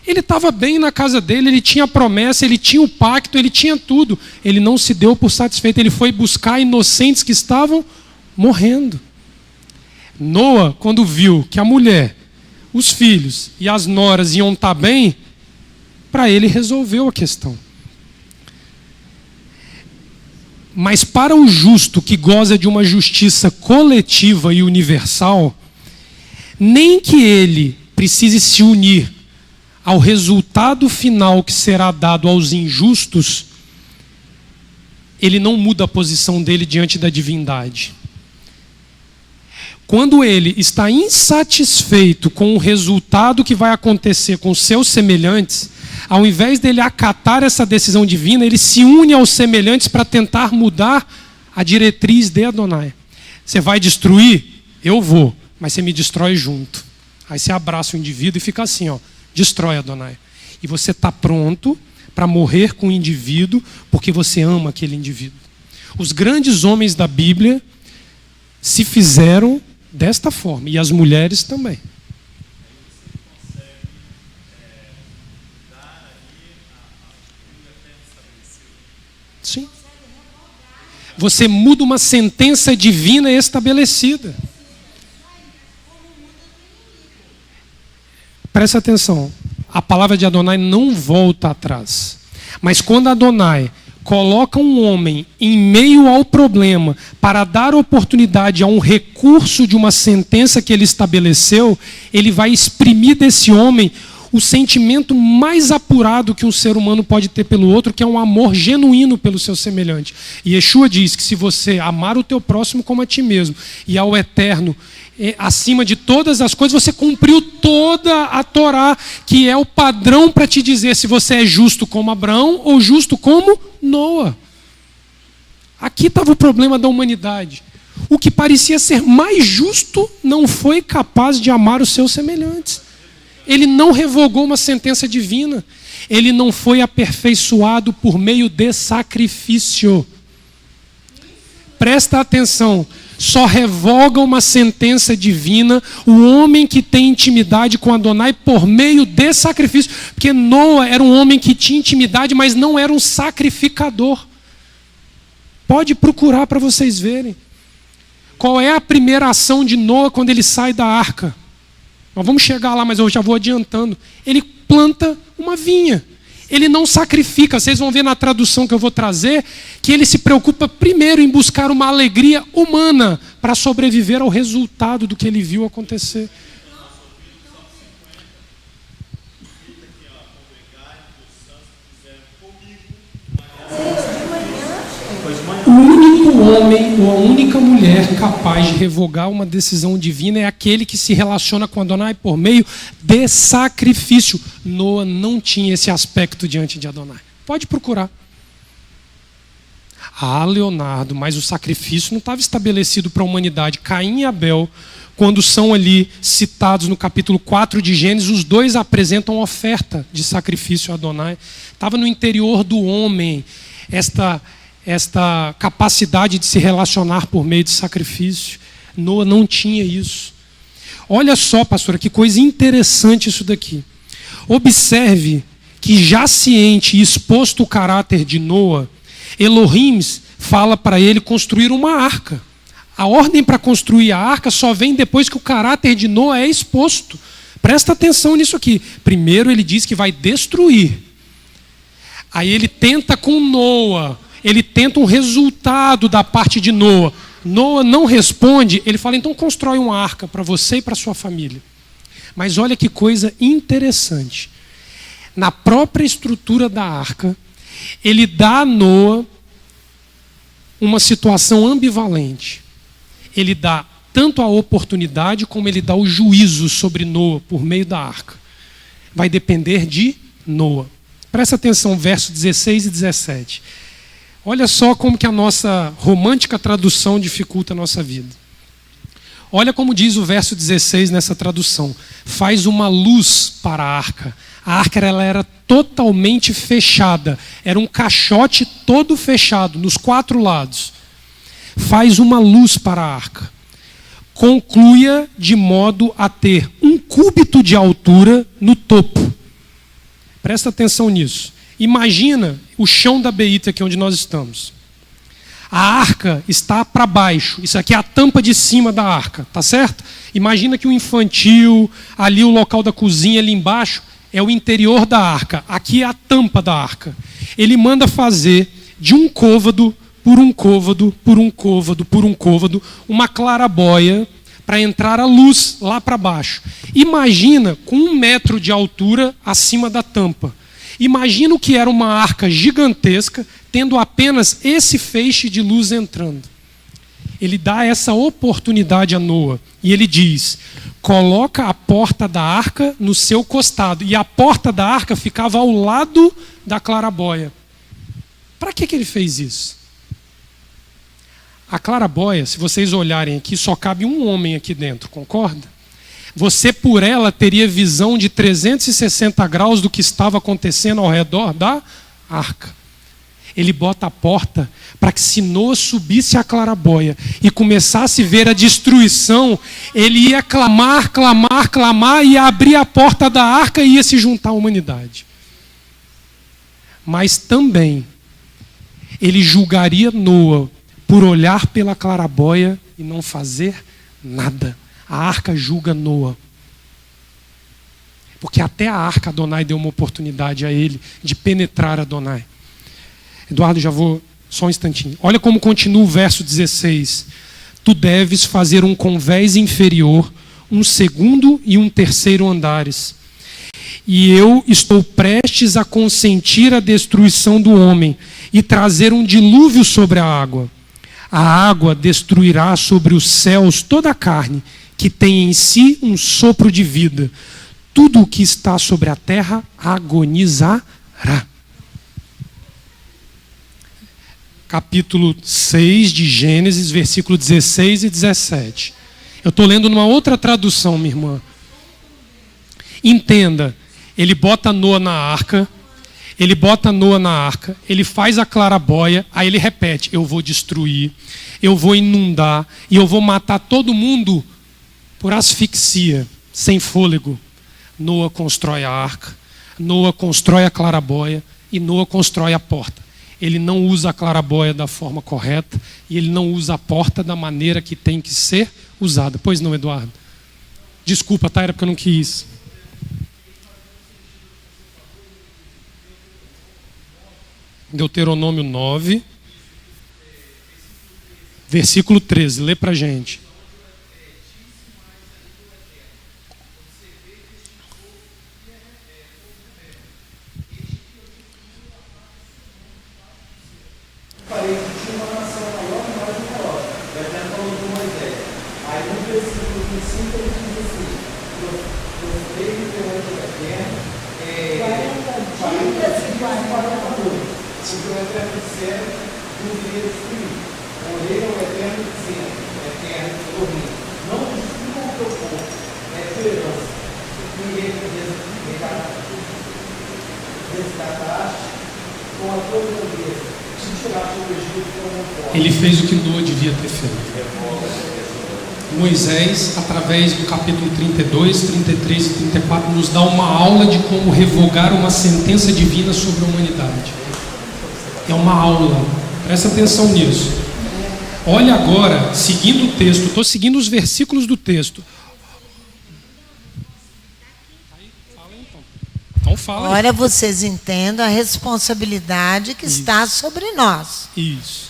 Ele estava bem na casa dele, ele tinha a promessa, ele tinha o pacto, ele tinha tudo. Ele não se deu por satisfeito, ele foi buscar inocentes que estavam morrendo. Noa, quando viu que a mulher, os filhos e as noras iam estar bem, para ele resolveu a questão. Mas para o justo que goza de uma justiça coletiva e universal, nem que ele precise se unir ao resultado final que será dado aos injustos, ele não muda a posição dele diante da divindade. Quando ele está insatisfeito com o resultado que vai acontecer com seus semelhantes, ao invés dele acatar essa decisão divina, ele se une aos semelhantes para tentar mudar a diretriz de Adonai. Você vai destruir? Eu vou, mas você me destrói junto. Aí você abraça o indivíduo e fica assim, ó. Destrói Adonai. E você está pronto para morrer com o indivíduo porque você ama aquele indivíduo. Os grandes homens da Bíblia se fizeram desta forma. E as mulheres também. Sim. Você muda uma sentença divina estabelecida. Presta atenção, a palavra de Adonai não volta atrás. Mas quando Adonai coloca um homem em meio ao problema para dar oportunidade a um recurso de uma sentença que ele estabeleceu, ele vai exprimir desse homem o sentimento mais apurado que um ser humano pode ter pelo outro, que é um amor genuíno pelo seu semelhante. E Yeshua diz que se você amar o teu próximo como a ti mesmo e ao eterno acima de todas as coisas, você cumpriu toda a Torá, que é o padrão para te dizer se você é justo como Abraão ou justo como Noa. Aqui estava o problema da humanidade. O que parecia ser mais justo não foi capaz de amar os seus semelhantes. Ele não revogou uma sentença divina. Ele não foi aperfeiçoado por meio de sacrifício. Presta atenção. Só revoga uma sentença divina o homem que tem intimidade com Adonai por meio de sacrifício. Porque Noa era um homem que tinha intimidade, mas não era um sacrificador. Pode procurar para vocês verem. Qual é a primeira ação de Noa quando ele sai da arca? Nós vamos chegar lá, mas eu já vou adiantando. Ele planta uma vinha. Ele não sacrifica. Vocês vão ver na tradução que eu vou trazer que ele se preocupa primeiro em buscar uma alegria humana para sobreviver ao resultado do que ele viu acontecer. O único homem ou a única mulher capaz de revogar uma decisão divina é aquele que se relaciona com Adonai por meio de sacrifício. Noa não tinha esse aspecto diante de Adonai. Pode procurar. Ah, Leonardo, mas o sacrifício não estava estabelecido para a humanidade. Caim e Abel, quando são ali citados no capítulo 4 de Gênesis, os dois apresentam oferta de sacrifício a Adonai. Estava no interior do homem esta capacidade de se relacionar por meio de sacrifício. Noa não tinha isso. Olha só, pastora, que coisa interessante isso daqui. Observe que já ciente e exposto o caráter de Noa, Elohim fala para ele construir uma arca. A ordem para construir a arca só vem depois que o caráter de Noa é exposto. Presta atenção nisso aqui. Primeiro ele diz que vai destruir. Aí ele tenta com Noa. Ele tenta um resultado da parte de Noa. Noa não responde, ele fala, então constrói uma arca para você e para sua família. Mas olha que coisa interessante. Na própria estrutura da arca, ele dá a Noa uma situação ambivalente. Ele dá tanto a oportunidade como ele dá o juízo sobre Noa por meio da arca. Vai depender de Noa. Presta atenção, versos 16 e 17. Olha só como que a nossa romântica tradução dificulta a nossa vida. Olha como diz o verso 16 nessa tradução. Faz uma luz para a arca. A arca ela era totalmente fechada. Era um caixote todo fechado, nos 4 lados. Faz uma luz para a arca. Conclua de modo a ter 1 cúbito de altura no topo. Presta atenção nisso. Imagina o chão da Beita, aqui onde nós estamos. A arca está para baixo. Isso aqui é a tampa de cima da arca, tá certo? Imagina que o infantil, ali o local da cozinha, ali embaixo, é o interior da arca. Aqui é a tampa da arca. Ele manda fazer de 1 côvado por 1 côvado, por 1 côvado, por 1 côvado, uma clarabóia para entrar a luz lá para baixo. Imagina com 1 metro de altura acima da tampa. Imagina o que era uma arca gigantesca, tendo apenas esse feixe de luz entrando. Ele dá essa oportunidade a Noa. E ele diz, coloca a porta da arca no seu costado. E a porta da arca ficava ao lado da clarabóia. Para que ele fez isso? A clarabóia, se vocês olharem aqui, só cabe um homem aqui dentro, concorda? Você, por ela, teria visão de 360 graus do que estava acontecendo ao redor da arca. Ele bota a porta para que, se Noa subisse a clarabóia e começasse a ver a destruição, ele ia clamar, clamar, clamar, e ia abrir a porta da arca e ia se juntar à humanidade. Mas também, ele julgaria Noa por olhar pela clarabóia e não fazer nada. A arca julga Noa. Porque até a arca Adonai deu uma oportunidade a ele de penetrar Adonai. Eduardo, já vou só um instantinho. Olha como continua o verso 16. Tu deves fazer um convés inferior, um segundo e um terceiro andares. E eu estou prestes a consentir a destruição do homem e trazer um dilúvio sobre a água. A água destruirá sobre os céus toda a carne, que tem em si um sopro de vida. Tudo o que está sobre a terra agonizará. Capítulo 6 de Gênesis, versículo 16 e 17. Eu estou lendo numa outra tradução, minha irmã. Entenda, ele bota Noa na arca, ele faz a clarabóia, aí ele repete, eu vou destruir, eu vou inundar, e eu vou matar todo mundo por asfixia, sem fôlego. Noa constrói a arca, Noa constrói a clarabóia e Noa constrói a porta. Ele não usa a clarabóia da forma correta e ele não usa a porta da maneira que tem que ser usada. Pois não, Eduardo? Desculpa, tá? Era porque eu não quis. Deuteronômio 9, versículo 13. Lê pra gente. Farei de ti uma nação maior e mais numerosa. O Eterno falou com Moisés. Aí no versículo 25 ele diz assim: Prostrei perante o Eterno 40 dias e 40 noites. Porque o Eterno disseram, não viria destruir. Orei ao Eterno dizendo: Eterno, Elohim, não destrua o teu povo, é tua herança. Ninguém resgataste com a tua grandeza. Ele fez o que Noa devia ter feito. Moisés, através do capítulo 32, 33 e 34, nos dá uma aula de como revogar uma sentença divina sobre a humanidade. É uma aula. Presta atenção nisso. Olha agora, seguindo o texto, estou seguindo os versículos do texto. Então fala. Agora vocês entendam a responsabilidade que está sobre nós. Isso.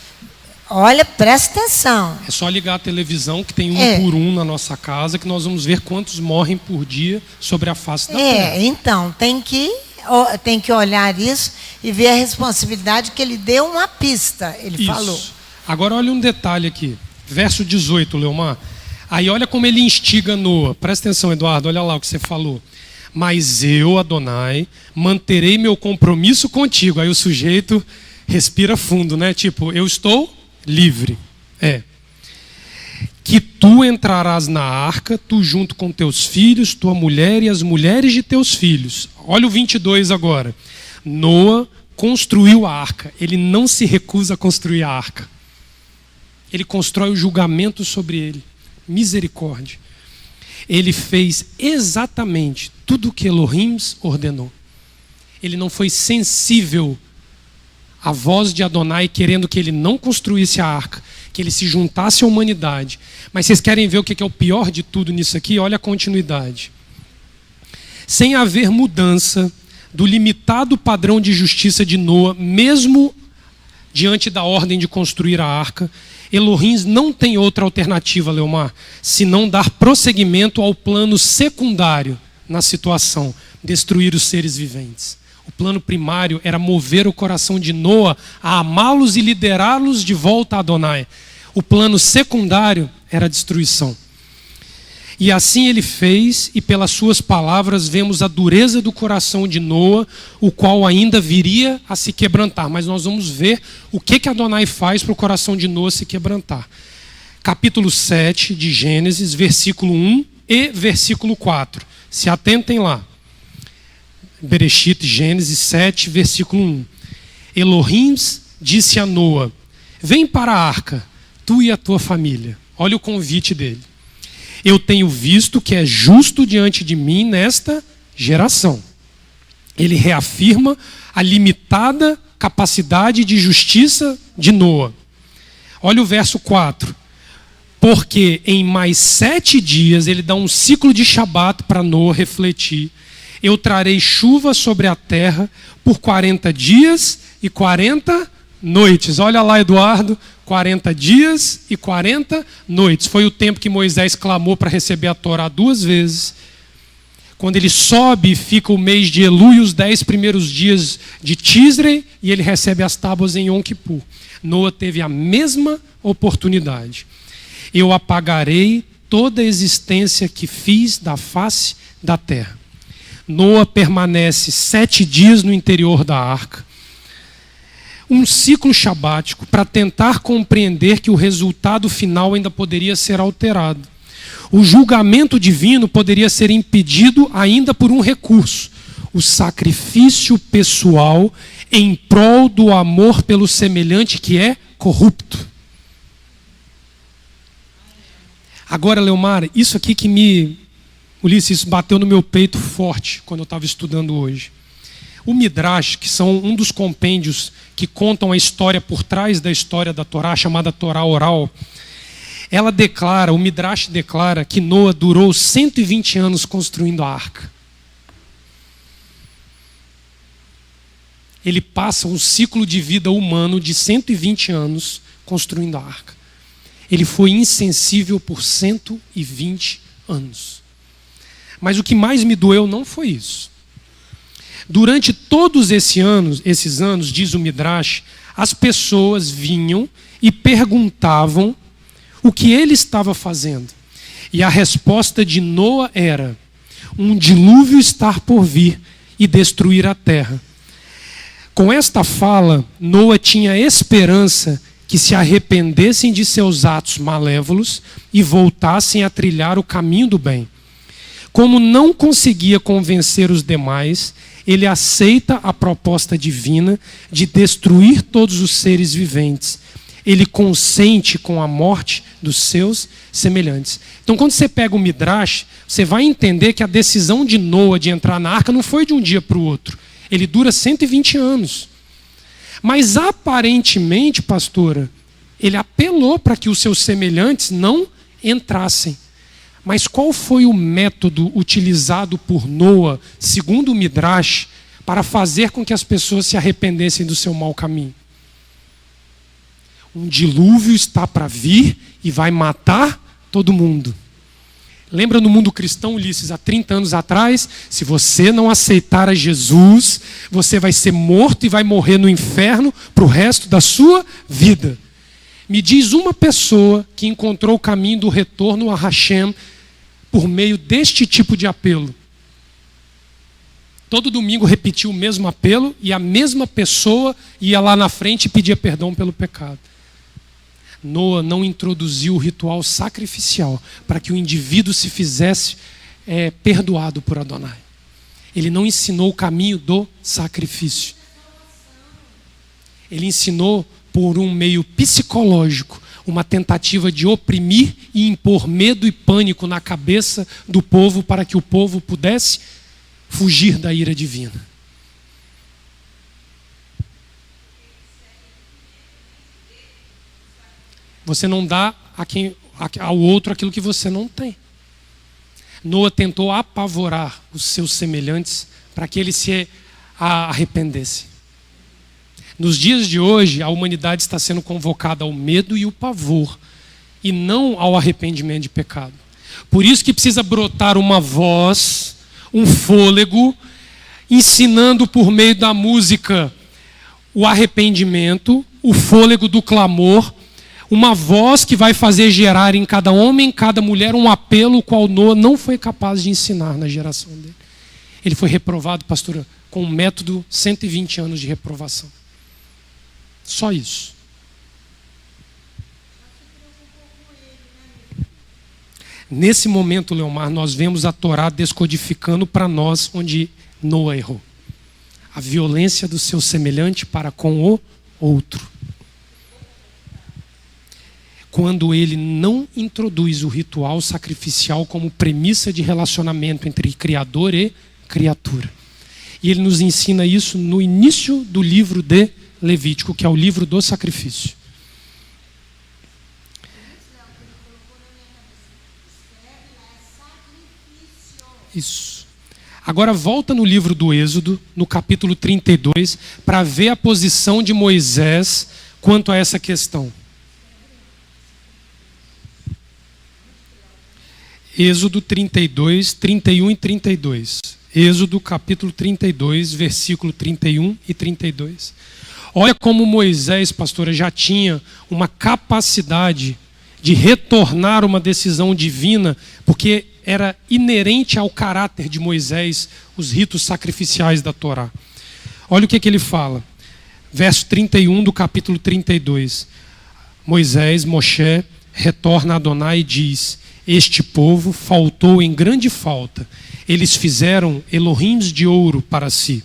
Olha, presta atenção. É só ligar a televisão, que tem um por um na nossa casa, que nós vamos ver quantos morrem por dia sobre a face da terra. Então, tem que olhar isso e ver a responsabilidade que ele deu uma pista, ele falou. Agora olha um detalhe aqui. Verso 18, Leomar. Aí olha como ele instiga Noa. Presta atenção, Eduardo, olha lá o que você falou. Mas eu, Adonai, manterei meu compromisso contigo. Aí o sujeito respira fundo, né? Tipo, eu estou livre. Que tu entrarás na arca, tu junto com teus filhos, tua mulher e as mulheres de teus filhos. Olha o 22 agora. Noa construiu a arca. Ele não se recusa a construir a arca. Ele constrói o julgamento sobre ele. Misericórdia. Ele fez exatamente tudo o que Elohim ordenou. Ele não foi sensível à voz de Adonai querendo que ele não construísse a arca, que ele se juntasse à humanidade. Mas vocês querem ver o que é o pior de tudo nisso aqui? Olha a continuidade. Sem haver mudança do limitado padrão de justiça de Noa, mesmo diante da ordem de construir a arca, Elohim não tem outra alternativa, Leomar, senão dar prosseguimento ao plano secundário na situação, destruir os seres viventes. O plano primário era mover o coração de Noa a amá-los e liderá-los de volta a Adonai. O plano secundário era a destruição. E assim ele fez, e pelas suas palavras vemos a dureza do coração de Noa, o qual ainda viria a se quebrantar. Mas nós vamos ver o que Adonai faz para o coração de Noa se quebrantar. Capítulo 7 de Gênesis, versículo 1 e versículo 4. Se atentem lá. Bereshit, Gênesis 7, versículo 1. Elohim disse a Noa: vem para a arca, tu e a tua família. Olha o convite dele. Eu tenho visto que é justo diante de mim nesta geração. Ele reafirma a limitada capacidade de justiça de Noa. Olha o verso 4. Porque em mais 7 dias, ele dá um ciclo de Shabat para Noa refletir. Eu trarei chuva sobre a terra por 40 dias e 40 noites. Olha lá, Eduardo. 40 dias e 40 noites. Foi o tempo que Moisés clamou para receber a Torá 2 vezes. Quando ele sobe, fica o mês de Elu e os 10 primeiros dias de Tisrei, e ele recebe as tábuas em Yom Kippur. Noa teve a mesma oportunidade. Eu apagarei toda a existência que fiz da face da terra. Noa permanece 7 dias no interior da arca. Um ciclo shabático para tentar compreender que o resultado final ainda poderia ser alterado. O julgamento divino poderia ser impedido ainda por um recurso: o sacrifício pessoal em prol do amor pelo semelhante que é corrupto. Agora, Leomar, isso aqui Ulisses, isso bateu no meu peito forte quando eu estava estudando hoje. O Midrash, que são um dos compêndios que contam a história por trás da história da Torá, chamada Torá oral, ela declara, o Midrash declara que Noa durou 120 anos construindo a arca. Ele passa um ciclo de vida humano de 120 anos construindo a arca. Ele foi insensível por 120 anos. Mas o que mais me doeu não foi isso. Durante todos esses anos, diz o Midrash, as pessoas vinham e perguntavam o que ele estava fazendo. E a resposta de Noa era: um dilúvio está por vir e destruir a terra. Com esta fala, Noa tinha esperança que se arrependessem de seus atos malévolos e voltassem a trilhar o caminho do bem. Como não conseguia convencer os demais, ele aceita a proposta divina de destruir todos os seres viventes. Ele consente com a morte dos seus semelhantes. Então, quando você pega o Midrash, você vai entender que a decisão de Noa de entrar na arca não foi de um dia para o outro. Ele dura 120 anos. Mas, aparentemente, pastora, ele apelou para que os seus semelhantes não entrassem. Mas qual foi o método utilizado por Noa, segundo o Midrash, para fazer com que as pessoas se arrependessem do seu mau caminho? Um dilúvio está para vir e vai matar todo mundo. Lembra no mundo cristão, Ulisses, há 30 anos atrás? Se você não aceitar a Jesus, você vai ser morto e vai morrer no inferno para o resto da sua vida. Me diz uma pessoa que encontrou o caminho do retorno a Hashem por meio deste tipo de apelo. Todo domingo repetia o mesmo apelo e a mesma pessoa ia lá na frente e pedia perdão pelo pecado. Noa não introduziu o ritual sacrificial para que o indivíduo se fizesse perdoado por Adonai. Ele não ensinou o caminho do sacrifício. Ele ensinou por um meio psicológico, uma tentativa de oprimir e impor medo e pânico na cabeça do povo para que o povo pudesse fugir da ira divina. Você não dá ao outro aquilo que você não tem. Noa tentou apavorar os seus semelhantes para que eles se arrependessem. Nos dias de hoje, a humanidade está sendo convocada ao medo e o pavor, e não ao arrependimento de pecado. Por isso que precisa brotar uma voz, um fôlego, ensinando por meio da música o arrependimento, o fôlego do clamor, uma voz que vai fazer gerar em cada homem, em cada mulher, um apelo, o qual Noa não foi capaz de ensinar na geração dele. Ele foi reprovado, pastora, com um método 120 anos de reprovação. Só isso. Nesse momento, Leomar, nós vemos a Torá descodificando para nós onde Noa errou. A violência do seu semelhante para com o outro. Quando ele não introduz o ritual sacrificial como premissa de relacionamento entre criador e criatura. E ele nos ensina isso no início do livro de Levítico, que é o livro do sacrifício. Isso. Agora volta no livro do Êxodo, no capítulo 32, para ver a posição de Moisés quanto a essa questão. Êxodo 32, 31 e 32. Êxodo capítulo 32, versículo 31 e 32. Olha como Moisés, pastora, já tinha uma capacidade de retornar uma decisão divina, porque era inerente ao caráter de Moisés os ritos sacrificiais da Torá. Olha o que ele fala. Verso 31 do capítulo 32. Moisés, Moshe, retorna a Adonai e diz: este povo faltou em grande falta. Eles fizeram Elohims de ouro para si.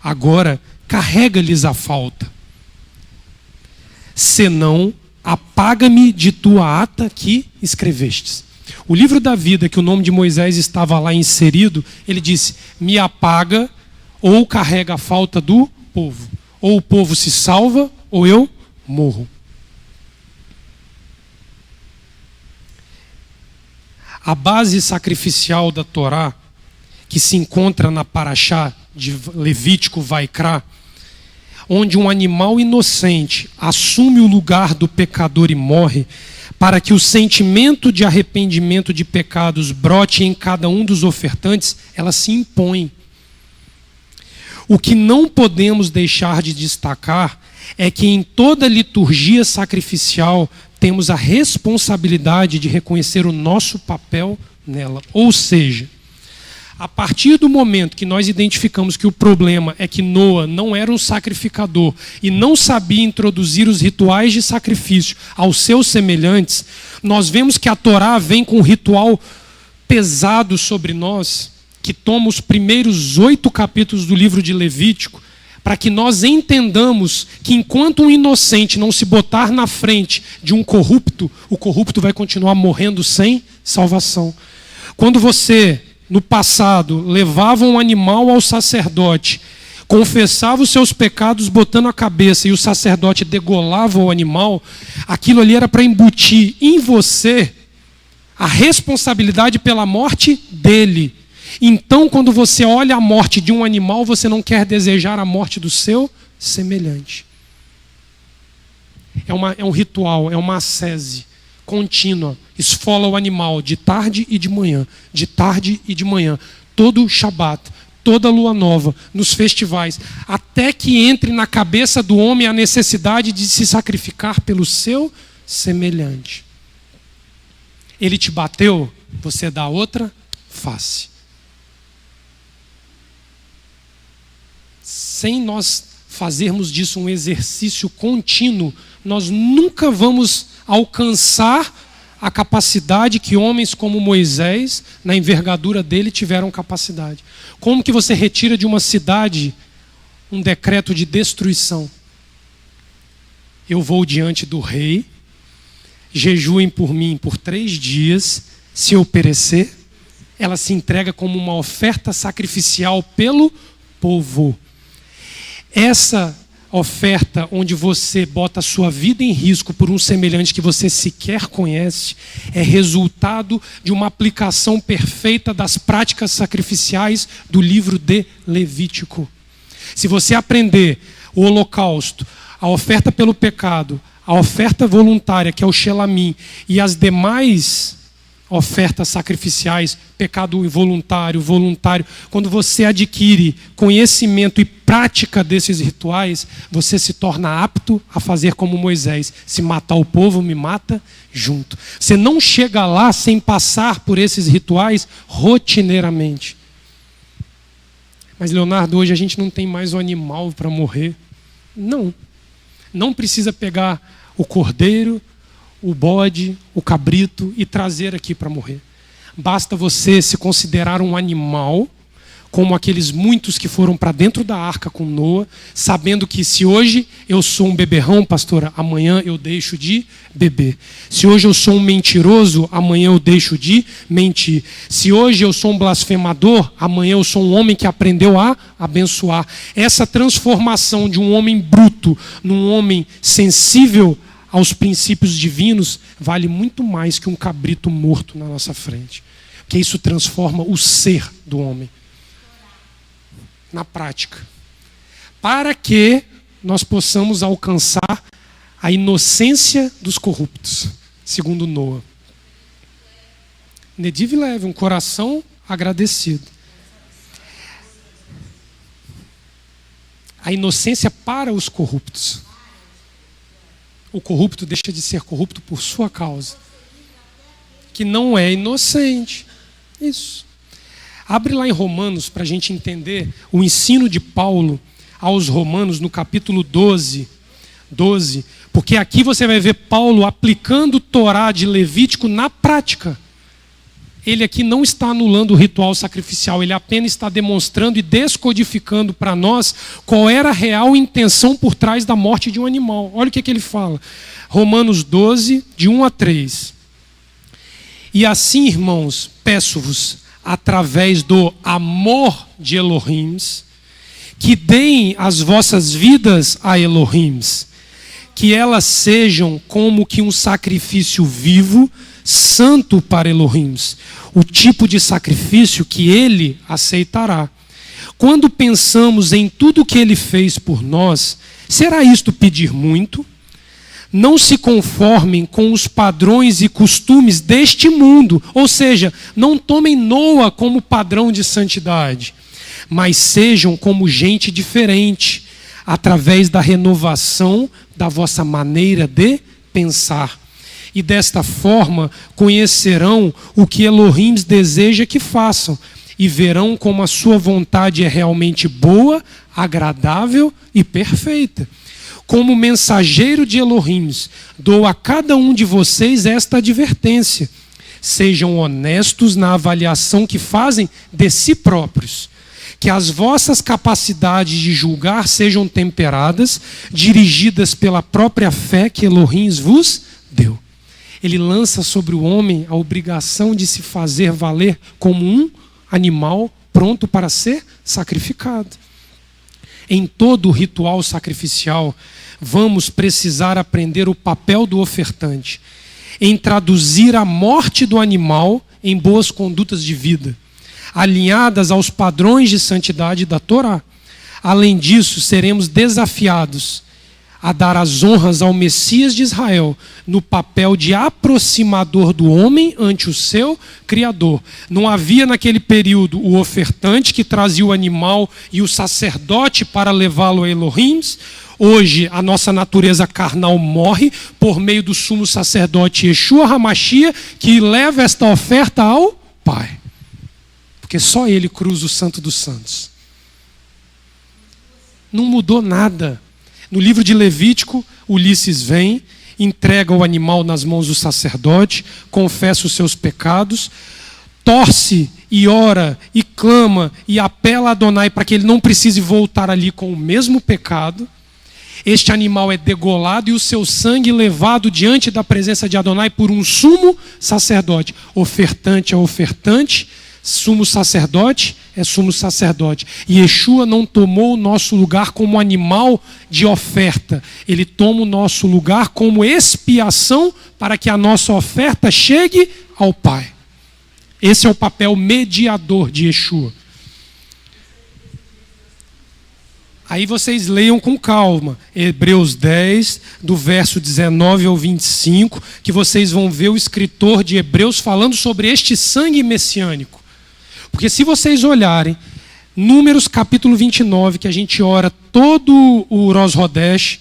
Agora, carrega-lhes a falta. Senão, apaga-me de tua ata que escrevestes. O livro da vida, que o nome de Moisés estava lá inserido, ele disse: me apaga ou carrega a falta do povo. Ou o povo se salva ou eu morro. A base sacrificial da Torá, que se encontra na Parashá de Levítico Vaikra, onde um animal inocente assume o lugar do pecador e morre, para que o sentimento de arrependimento de pecados brote em cada um dos ofertantes, ela se impõe. O que não podemos deixar de destacar é que em toda liturgia sacrificial temos a responsabilidade de reconhecer o nosso papel nela. Ou seja, a partir do momento que nós identificamos que o problema é que Noa não era um sacrificador e não sabia introduzir os rituais de sacrifício aos seus semelhantes, nós vemos que a Torá vem com um ritual pesado sobre nós, que toma os primeiros 8 capítulos do livro de Levítico, para que nós entendamos que enquanto um inocente não se botar na frente de um corrupto, o corrupto vai continuar morrendo sem salvação. Quando você, no passado, levava um animal ao sacerdote, confessava os seus pecados botando a cabeça e o sacerdote degolava o animal, aquilo ali era para embutir em você a responsabilidade pela morte dele. Então, quando você olha a morte de um animal, você não quer desejar a morte do seu semelhante. É um ritual, é uma ascese contínua. Esfola o animal de tarde e de manhã, de tarde e de manhã. Todo Shabat, toda lua nova, nos festivais, até que entre na cabeça do homem a necessidade de se sacrificar pelo seu semelhante. Ele te bateu, você dá outra face. Sem nós fazermos disso um exercício contínuo, nós nunca vamos alcançar a capacidade que homens como Moisés, na envergadura dele, tiveram capacidade. Como que você retira de uma cidade um decreto de destruição? Eu vou diante do rei, jejuem por mim por 3 dias, se eu perecer, ela se entrega como uma oferta sacrificial pelo povo. Essa oferta onde você bota a sua vida em risco por um semelhante que você sequer conhece, é resultado de uma aplicação perfeita das práticas sacrificiais do livro de Levítico. Se você aprender o holocausto, a oferta pelo pecado, a oferta voluntária, que é o Shelamim, e as demais ofertas sacrificiais, pecado involuntário, voluntário, quando você adquire conhecimento e prática desses rituais, você se torna apto a fazer como Moisés: se matar o povo, me mata junto. Você não chega lá sem passar por esses rituais rotineiramente. Mas, Leonardo, hoje a gente não tem mais o animal para morrer. Não precisa pegar o cordeiro, o bode, o cabrito e trazer aqui para morrer. Basta você se considerar um animal, como aqueles muitos que foram para dentro da arca com Noa, sabendo que se hoje eu sou um beberrão, pastora, amanhã eu deixo de beber. Se hoje eu sou um mentiroso, amanhã eu deixo de mentir. Se hoje eu sou um blasfemador, amanhã eu sou um homem que aprendeu a abençoar. Essa transformação de um homem bruto num homem sensível aos princípios divinos vale muito mais que um cabrito morto na nossa frente. Porque isso transforma o ser do homem. Na prática. Para que nós possamos alcançar a inocência dos corruptos, segundo Noa. Nediv leve, um coração agradecido. A inocência para os corruptos. O corrupto deixa de ser corrupto por sua causa. Que não é inocente. Isso. Abre lá em Romanos para a gente entender o ensino de Paulo aos Romanos no capítulo 12, porque aqui você vai ver Paulo aplicando o Torá de Levítico na prática. Ele aqui não está anulando o ritual sacrificial, ele apenas está demonstrando e descodificando para nós qual era a real intenção por trás da morte de um animal. Olha o que ele fala. Romanos 12, de 1 a 3. E assim, irmãos, peço-vos, através do amor de Elohim, que deem as vossas vidas a Elohim, que elas sejam como que um sacrifício vivo, santo para Elohim, o tipo de sacrifício que ele aceitará. Quando pensamos em tudo que ele fez por nós, será isto pedir muito? Não se conformem com os padrões e costumes deste mundo, ou seja, não tomem Noa como padrão de santidade, mas sejam como gente diferente, através da renovação da vossa maneira de pensar. E desta forma conhecerão o que Elohim deseja que façam, e verão como a sua vontade é realmente boa, agradável e perfeita. Como mensageiro de Elohim, dou a cada um de vocês esta advertência: sejam honestos na avaliação que fazem de si próprios, que as vossas capacidades de julgar sejam temperadas, dirigidas pela própria fé que Elohim vos deu. Ele lança sobre o homem a obrigação de se fazer valer como um animal pronto para ser sacrificado. Em todo o ritual sacrificial, vamos precisar aprender o papel do ofertante, em traduzir a morte do animal em boas condutas de vida, alinhadas aos padrões de santidade da Torá. Além disso, seremos desafiados a dar as honras ao Messias de Israel no papel de aproximador do homem ante o seu Criador. Não havia naquele período o ofertante que trazia o animal e o sacerdote para levá-lo a Elohim. Hoje a nossa natureza carnal morre por meio do sumo sacerdote Yeshua HaMashiach, que leva esta oferta ao Pai. Porque só ele cruza o Santo dos Santos. Não mudou nada. No livro de Levítico, Ulisses vem, entrega o animal nas mãos do sacerdote, confessa os seus pecados, torce e ora e clama e apela a Adonai para que ele não precise voltar ali com o mesmo pecado. Este animal é degolado e o seu sangue levado diante da presença de Adonai por um sumo sacerdote. Ofertante é ofertante, sumo sacerdote é sumo sacerdote. E Yeshua não tomou o nosso lugar como animal de oferta. Ele toma o nosso lugar como expiação para que a nossa oferta chegue ao Pai. Esse é o papel mediador de Yeshua. Aí vocês leiam com calma, Hebreus 10, do verso 19 ao 25, que vocês vão ver o escritor de Hebreus falando sobre este sangue messiânico. Porque se vocês olharem, Números capítulo 29, que a gente ora todo o Rosh Hodesh,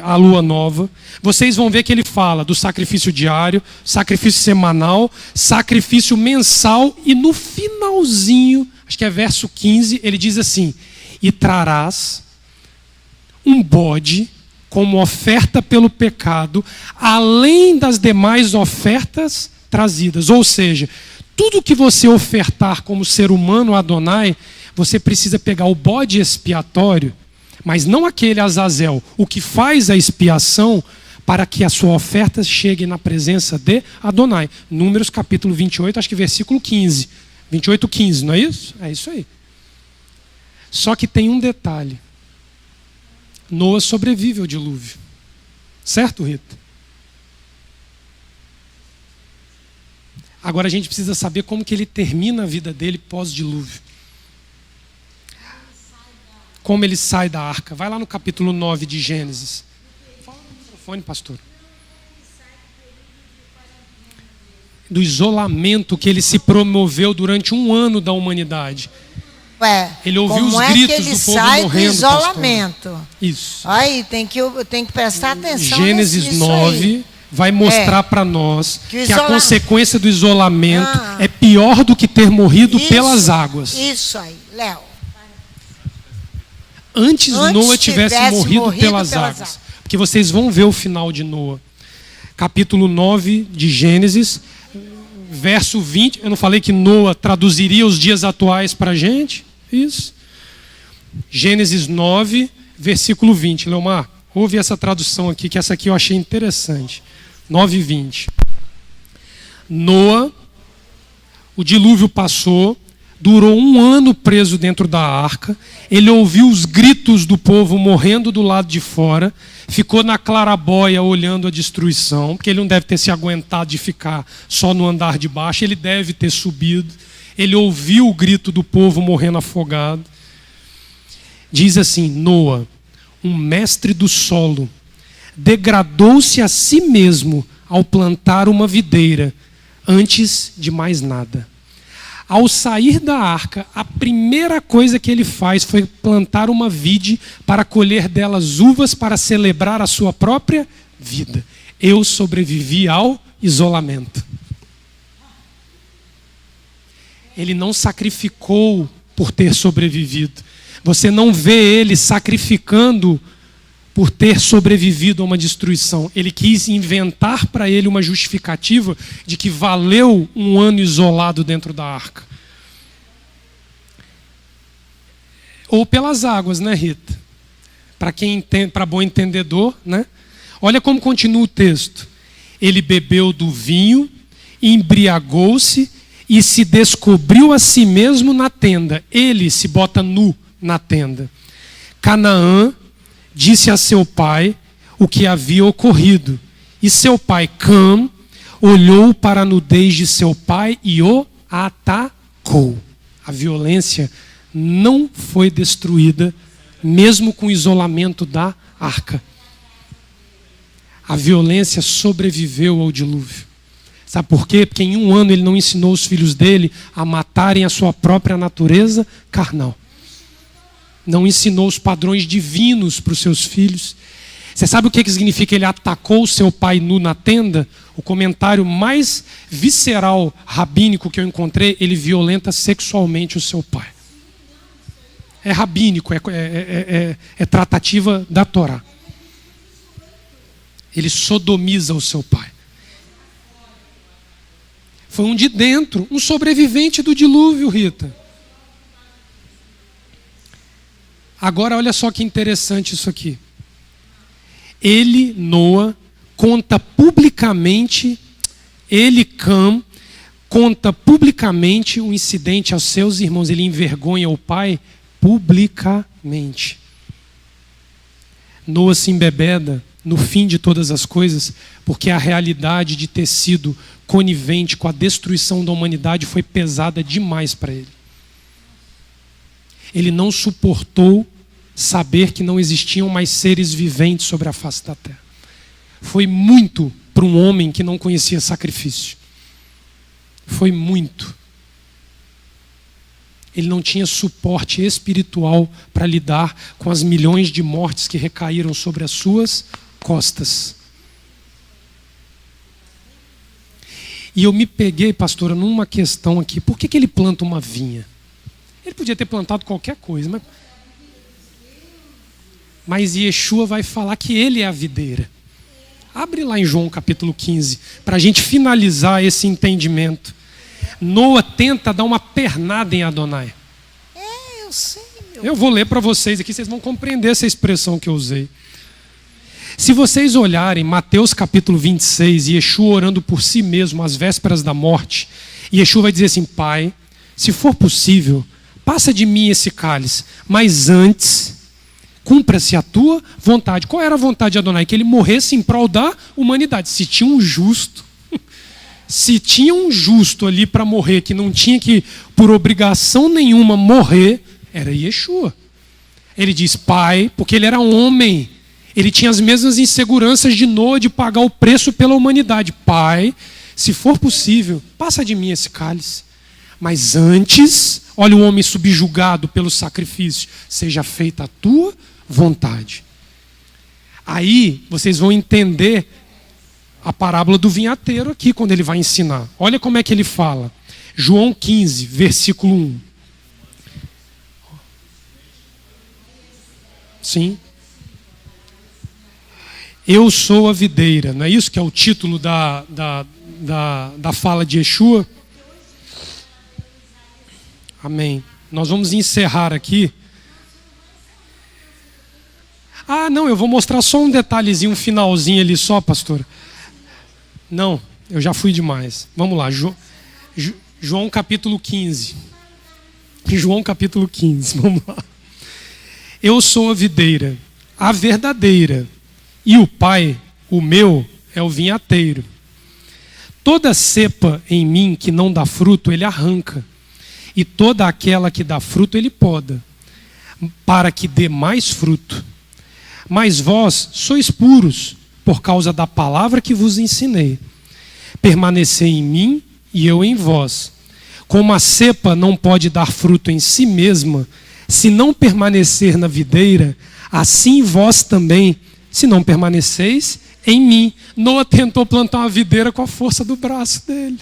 a lua nova, vocês vão ver que ele fala do sacrifício diário, sacrifício semanal, sacrifício mensal, e no finalzinho, acho que é verso 15, ele diz assim: e trarás um bode como oferta pelo pecado, além das demais ofertas trazidas. Ou seja, tudo que você ofertar como ser humano a Adonai, você precisa pegar o bode expiatório, mas não aquele Azazel, o que faz a expiação para que a sua oferta chegue na presença de Adonai. Números capítulo 28, acho que versículo 15. 28, 15, não é isso? É isso aí. Só que tem um detalhe. Noa sobrevive ao dilúvio. Certo, Rita? Agora a gente precisa saber como que ele termina a vida dele pós-dilúvio. Como ele sai da arca. Vai lá no capítulo 9 de Gênesis. Fala no microfone, pastor. Do isolamento que ele se promoveu durante 1 ano da humanidade. Ele ouviu os gritos do povo morrendo. Do isolamento. Pastor. Isso. Aí tem que prestar atenção. Gênesis 9 aí. Vai mostrar para nós que a consequência do isolamento é pior do que ter morrido pelas águas. Isso aí, Léo. Antes Noa tivesse morrido pelas águas. Porque vocês vão ver o final de Noa. Capítulo 9 de Gênesis, verso 20. Eu não falei que Noa traduziria os dias atuais para a gente? Isso. Gênesis 9, versículo 20. Leomar, ouve essa tradução aqui, que essa aqui eu achei interessante. 9:20. Noa, o dilúvio passou, durou 1 ano preso dentro da arca, ele ouviu os gritos do povo morrendo do lado de fora, ficou na claraboia olhando a destruição, porque ele não deve ter se aguentado de ficar só no andar de baixo, ele deve ter subido, ele ouviu o grito do povo morrendo afogado. Diz assim: Noa, um mestre do solo, degradou-se a si mesmo ao plantar uma videira, antes de mais nada. Ao sair da arca, a primeira coisa que ele faz foi plantar uma vide para colher delas uvas para celebrar a sua própria vida. Eu sobrevivi ao isolamento. Ele não sacrificou por ter sobrevivido. Você não vê ele sacrificando por ter sobrevivido a uma destruição. Ele quis inventar para ele uma justificativa de que valeu 1 ano isolado dentro da arca. Ou pelas águas, né, Rita? Para quem entende, para bom entendedor, né? Olha como continua o texto. Ele bebeu do vinho, embriagou-se e se descobriu a si mesmo na tenda. Ele se bota nu na tenda. Canaã disse a seu pai o que havia ocorrido. E seu pai, Cam, olhou para a nudez de seu pai e o atacou. A violência não foi destruída, mesmo com o isolamento da arca. A violência sobreviveu ao dilúvio. Sabe por quê? Porque em 1 ano ele não ensinou os filhos dele a matarem a sua própria natureza carnal. Não ensinou os padrões divinos para os seus filhos. Você sabe o que significa ele atacou seu pai nu na tenda? O comentário mais visceral, rabínico que eu encontrei, ele violenta sexualmente o seu pai. É rabínico, é tratativa da Torá. Ele sodomiza o seu pai. Foi um de dentro, um sobrevivente do dilúvio, Rita. Agora olha só que interessante isso aqui. Ele, Noa, conta publicamente, Cam, conta publicamente o incidente aos seus irmãos. Ele envergonha o pai publicamente. Noa se embebeda no fim de todas as coisas, porque a realidade de ter sido conivente com a destruição da humanidade foi pesada demais para ele. Ele não suportou saber que não existiam mais seres viventes sobre a face da terra. Foi muito para um homem que não conhecia sacrifício. Foi muito. Ele não tinha suporte espiritual para lidar com as milhões de mortes que recaíram sobre as suas costas. E eu me peguei, pastora, numa questão aqui. Por que ele planta uma vinha? Ele podia ter plantado qualquer coisa, mas Yeshua vai falar que ele é a videira. Abre lá em João capítulo 15, para a gente finalizar esse entendimento. Noa tenta dar uma pernada em Adonai. Eu sei. Eu vou ler para vocês aqui, vocês vão compreender essa expressão que eu usei. Se vocês olharem Mateus capítulo 26, Yeshua orando por si mesmo às vésperas da morte, Yeshua vai dizer assim: Pai, se for possível, passa de mim esse cálice, mas antes, cumpra-se a tua vontade. Qual era a vontade de Adonai? Que ele morresse em prol da humanidade. Se tinha um justo ali para morrer, que não tinha que, por obrigação nenhuma, morrer, era Yeshua. Ele diz: Pai, porque ele era homem, ele tinha as mesmas inseguranças de Noa de pagar o preço pela humanidade. Pai, se for possível, passa de mim esse cálice. Mas antes, olha o homem subjugado pelo sacrifício, seja feita a tua vontade. Aí vocês vão entender a parábola do vinhateiro aqui, quando ele vai ensinar. Olha como é que ele fala. João 15, versículo 1. Sim. Eu sou a videira. Não é isso que é o título da fala de Yeshua? Amém. Nós vamos encerrar aqui. Não, eu vou mostrar só um detalhezinho, um finalzinho ali só, pastor. Não, eu já fui demais. Vamos lá, João capítulo 15. João capítulo 15, vamos lá. Eu sou a videira, a verdadeira, e o Pai, o meu, é o vinhateiro. Toda cepa em mim que não dá fruto, ele arranca, e toda aquela que dá fruto, ele poda, para que dê mais fruto. Mas vós sois puros, por causa da palavra que vos ensinei. Permanecei em mim e eu em vós. Como a cepa não pode dar fruto em si mesma, se não permanecer na videira, assim vós também, se não permaneceis em mim. Noa tentou plantar uma videira com a força do braço dele.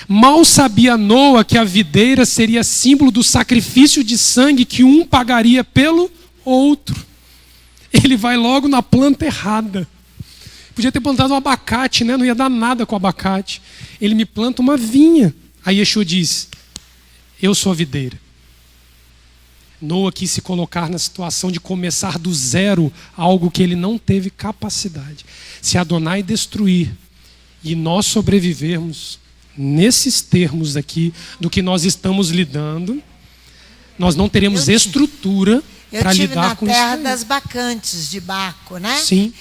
Mal sabia Noa que a videira seria símbolo do sacrifício de sangue que um pagaria pelo outro. Ele vai logo na planta errada. Podia ter plantado um abacate, né? Não ia dar nada com o abacate. Ele me planta uma vinha. Aí Yeshua diz, eu sou a videira. Noa quis se colocar na situação de começar do zero algo que ele não teve capacidade. Se Adonai destruir e nós sobrevivermos nesses termos aqui do que nós estamos lidando, nós não teremos estrutura para lidar com isso. Eu tive na terra das bacantes de Baco, né? Sim.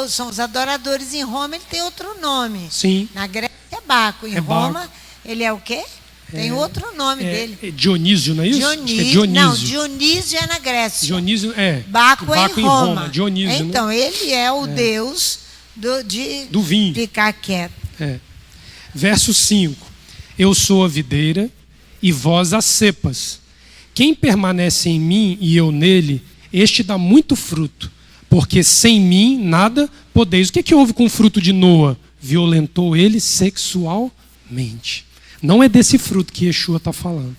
São os adoradores. Em Roma ele tem outro nome. Sim. Na Grécia é Baco. Em Roma ele é o quê? Tem outro nome dele. É Dionísio, não é isso? Dionísio. Dionísio. Não, Dionísio é na Grécia. Dionísio é. Baco é em Roma. Dionísio, então, né? ele é o deus do vinho. Ficar quieto. Verso 5. Eu sou a videira e vós as cepas. Quem permanece em mim e eu nele, este dá muito fruto, porque sem mim nada podeis. O que houve com o fruto de Noa? Violentou ele sexualmente. Não é desse fruto que Yeshua está falando.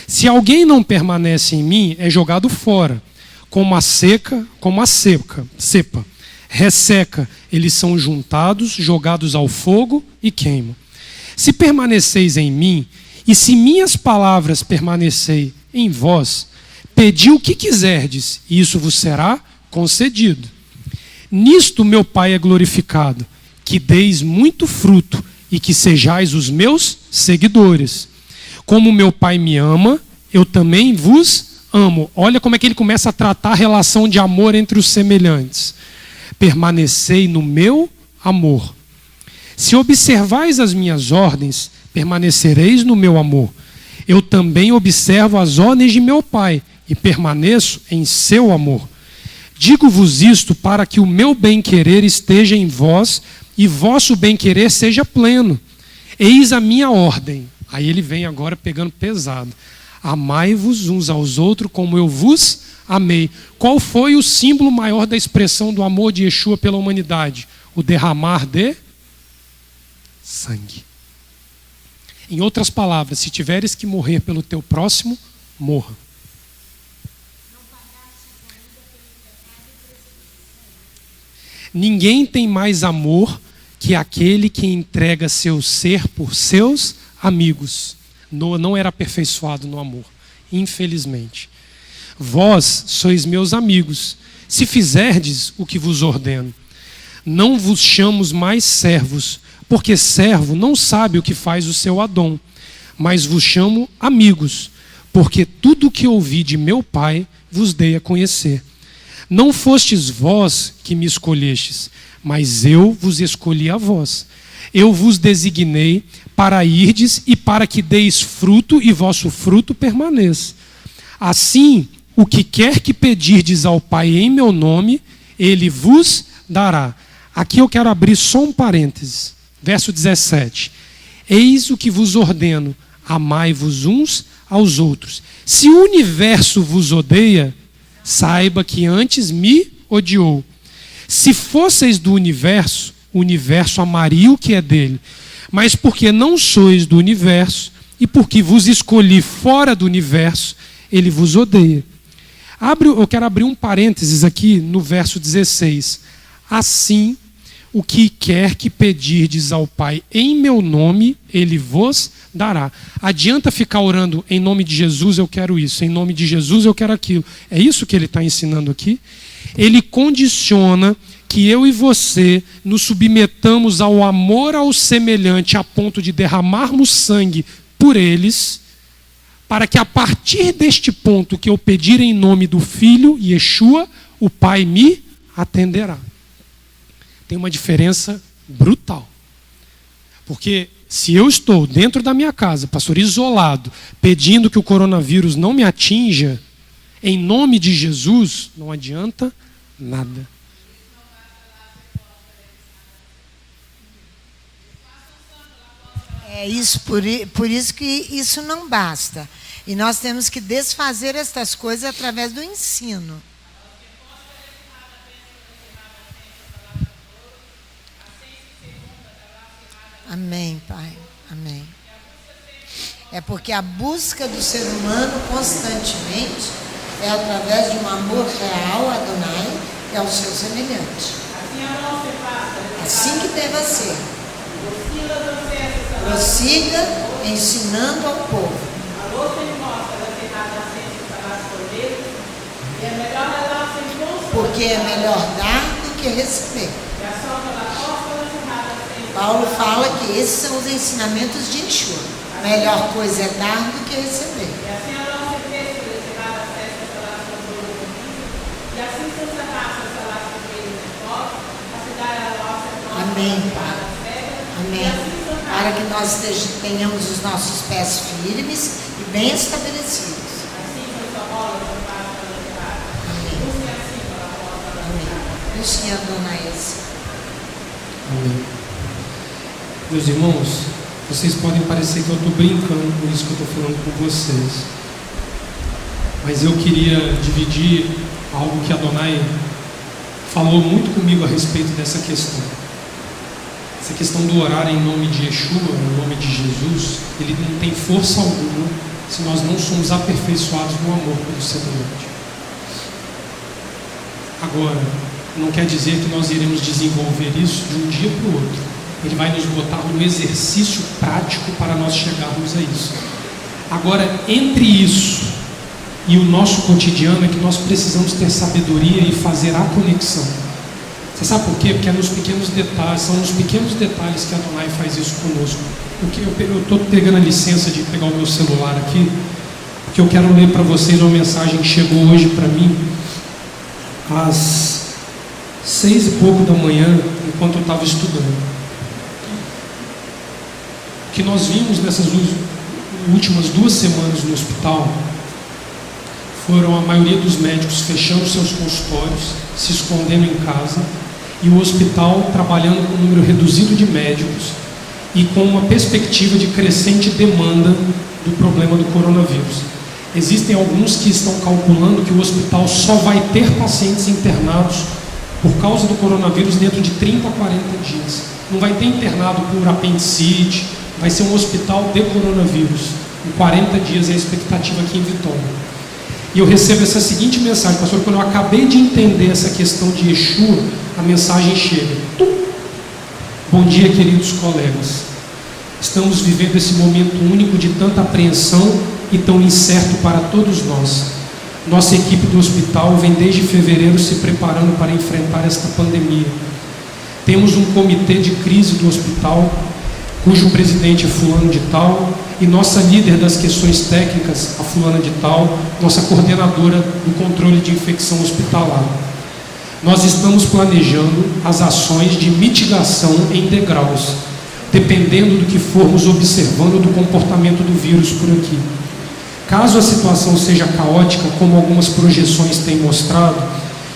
Se alguém não permanece em mim, é jogado fora, como a cepa, resseca, eles são juntados, jogados ao fogo e queimam. Se permaneceis em mim, e se minhas palavras permanecerem em vós, pedi o que quiserdes, e isso vos será concedido. Nisto meu Pai é glorificado, que deis muito fruto, e que sejais os meus seguidores. Como meu Pai me ama, eu também vos amo. Olha como é que ele começa a tratar a relação de amor entre os semelhantes. Permanecei no meu amor. Se observais as minhas ordens, permanecereis no meu amor. Eu também observo as ordens de meu Pai e permaneço em seu amor. Digo-vos isto para que o meu bem-querer esteja em vós e vosso bem-querer seja pleno. Eis a minha ordem. Aí ele vem agora pegando pesado. Amai-vos uns aos outros como eu vos amei. Qual foi o símbolo maior da expressão do amor de Yeshua pela humanidade? O derramar de sangue. Em outras palavras, se tiveres que morrer pelo teu próximo, morra. Ninguém tem mais amor que aquele que entrega seu ser por seus amigos. Noa não era aperfeiçoado no amor, infelizmente. Vós sois meus amigos, se fizerdes o que vos ordeno. Não vos chamo mais servos, porque servo não sabe o que faz o seu Adom, mas vos chamo amigos, porque tudo o que ouvi de meu Pai vos dei a conhecer. Não fostes vós que me escolhestes, mas eu vos escolhi a vós. Eu vos designei para irdes e para que deis fruto e vosso fruto permaneça. Assim, o que quer que pedirdes ao Pai em meu nome, ele vos dará. Aqui eu quero abrir só um parêntese. Verso 17. Eis o que vos ordeno, amai-vos uns aos outros. Se o universo vos odeia, saiba que antes me odiou. Se fosseis do universo, o universo amaria o que é dele. Mas porque não sois do universo, e porque vos escolhi fora do universo, ele vos odeia. Eu quero abrir um parênteses aqui no verso 16. Assim, o que quer que pedirdes ao Pai em meu nome, ele vos dará. Adianta ficar orando em nome de Jesus, eu quero isso, em nome de Jesus eu quero aquilo. É isso que ele está ensinando aqui? Ele condiciona que eu e você nos submetamos ao amor ao semelhante a ponto de derramarmos sangue por eles, para que a partir deste ponto que eu pedir em nome do Filho, Yeshua, o Pai me atenderá. Tem uma diferença brutal. Porque se eu estou dentro da minha casa, pastor, isolado, pedindo que o coronavírus não me atinja, em nome de Jesus, não adianta nada. É isso, por isso que isso não basta. E nós temos que desfazer estas coisas através do ensino. Amém, Pai. Amém. É porque a busca do ser humano constantemente é através de um amor real a Adonai e ao seu semelhante. Assim que deva ser. Prossiga ensinando ao povo. Porque é melhor dar do que receber. Paulo fala que esses são os ensinamentos de Yeshua. A melhor coisa é dar do que receber. Amém, Pai. Amém. Para que nós tenhamos os nossos pés firmes e bem estabelecidos. Amém. Amém. Busquem a Dona Esse. Amém. Meus irmãos, vocês podem parecer que eu estou brincando com isso que eu estou falando com vocês. Mas eu queria dividir algo que a Adonai falou muito comigo a respeito dessa questão. Essa questão do orar em nome de Yeshua, em nome de Jesus, ele não tem força alguma se nós não somos aperfeiçoados no amor pelo semelhante. Agora, não quer dizer que nós iremos desenvolver isso de um dia para o outro. Ele vai nos botar no exercício prático para nós chegarmos a isso. Agora, entre isso e o nosso cotidiano é que nós precisamos ter sabedoria e fazer a conexão. Você sabe por quê? Porque é nos pequenos detalhes, são nos pequenos detalhes que a Adonai faz isso conosco. Eu estou pegando a licença de pegar o meu celular aqui, porque eu quero ler para vocês uma mensagem que chegou hoje para mim, às 6 e pouco da manhã, enquanto eu estava estudando. O que nós vimos nessas últimas 2 semanas no hospital foram a maioria dos médicos fechando seus consultórios, se escondendo em casa, e o hospital trabalhando com um número reduzido de médicos e com uma perspectiva de crescente demanda do problema do coronavírus. Existem alguns que estão calculando que o hospital só vai ter pacientes internados por causa do coronavírus dentro de 30 a 40 dias. Não vai ter internado por apendicite, vai ser um hospital de coronavírus. Em 40 dias é a expectativa aqui em Vitória. E eu recebo essa seguinte mensagem, pastor, quando eu acabei de entender essa questão de Yeshua, a mensagem chega. Bom dia, queridos colegas. Estamos vivendo esse momento único de tanta apreensão e tão incerto para todos nós. Nossa equipe do hospital vem desde fevereiro se preparando para enfrentar esta pandemia. Temos um comitê de crise do hospital, cujo presidente é fulano de tal, e nossa líder das questões técnicas, a fulana de tal, nossa coordenadora do controle de infecção hospitalar. Nós estamos planejando as ações de mitigação em degraus, dependendo do que formos observando do comportamento do vírus por aqui. Caso a situação seja caótica, como algumas projeções têm mostrado,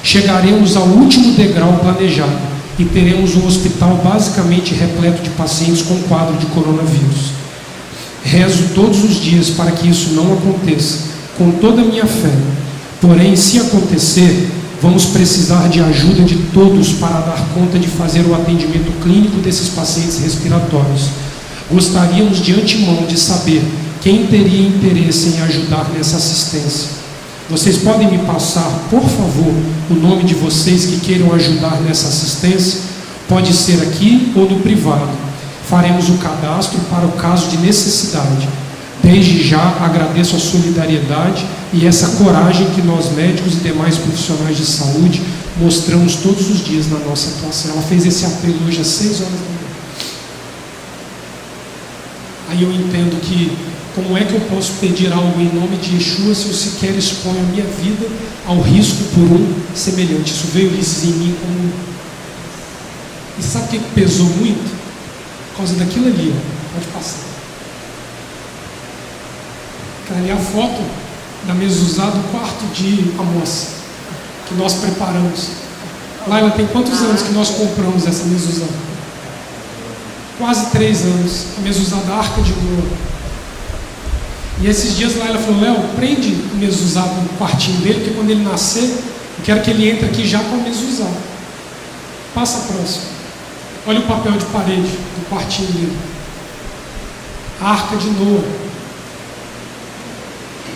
chegaremos ao último degrau planejado e teremos um hospital basicamente repleto de pacientes com quadro de coronavírus. Rezo todos os dias para que isso não aconteça, com toda a minha fé. Porém, se acontecer, vamos precisar de ajuda de todos para dar conta de fazer o atendimento clínico desses pacientes respiratórios. Gostaríamos de antemão de saber quem teria interesse em ajudar nessa assistência. Vocês podem me passar, por favor, o nome de vocês que queiram ajudar nessa assistência? Pode ser aqui ou no privado. Faremos o cadastro para o caso de necessidade. Desde já agradeço a solidariedade e essa coragem que nós médicos e demais profissionais de saúde mostramos todos os dias na nossa atuação. Ela fez esse apelo hoje às 6 horas da manhã. Aí eu entendo que como é que eu posso pedir algo em nome de Yeshua se eu sequer exponho a minha vida ao risco por um semelhante? Isso veio em mim como... E sabe o que pesou muito? Por causa daquilo ali, ó. Pode passar. Aquela ali é a foto da mezuzá do quarto de Amós, que nós preparamos. Laila, tem quantos anos que nós compramos essa mezuzá? Quase 3 anos. A mezuzá da Arca de Noé. E esses dias Laila falou: Léo, prende o mezuzá no quartinho dele, porque quando ele nascer, eu quero que ele entre aqui já com a mezuzá. Passa a próxima. Olha o papel de parede do quartinho dele. A Arca de Noé.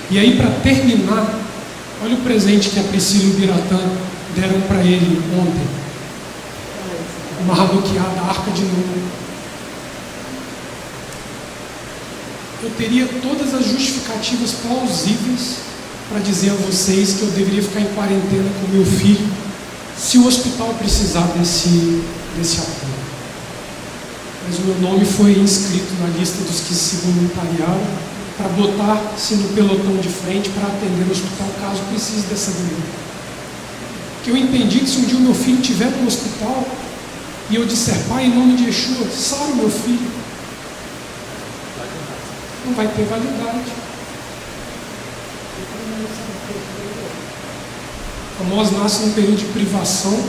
E aí, para terminar, olha o presente que a Priscila e o Biratã deram para ele ontem. Uma Hanukkah da Arca de Noé. Eu teria todas as justificativas plausíveis para dizer a vocês que eu deveria ficar em quarentena com meu filho se o hospital precisar desse apoio. Mas o meu nome foi inscrito na lista dos que se voluntariaram para botar-se no pelotão de frente para atender o hospital caso precise dessa ajuda. Porque eu entendi que se um dia o meu filho estiver no hospital e eu disser: Pai, em nome de Yeshua, salve meu filho, não vai ter validade. Amós nasce num período de privação.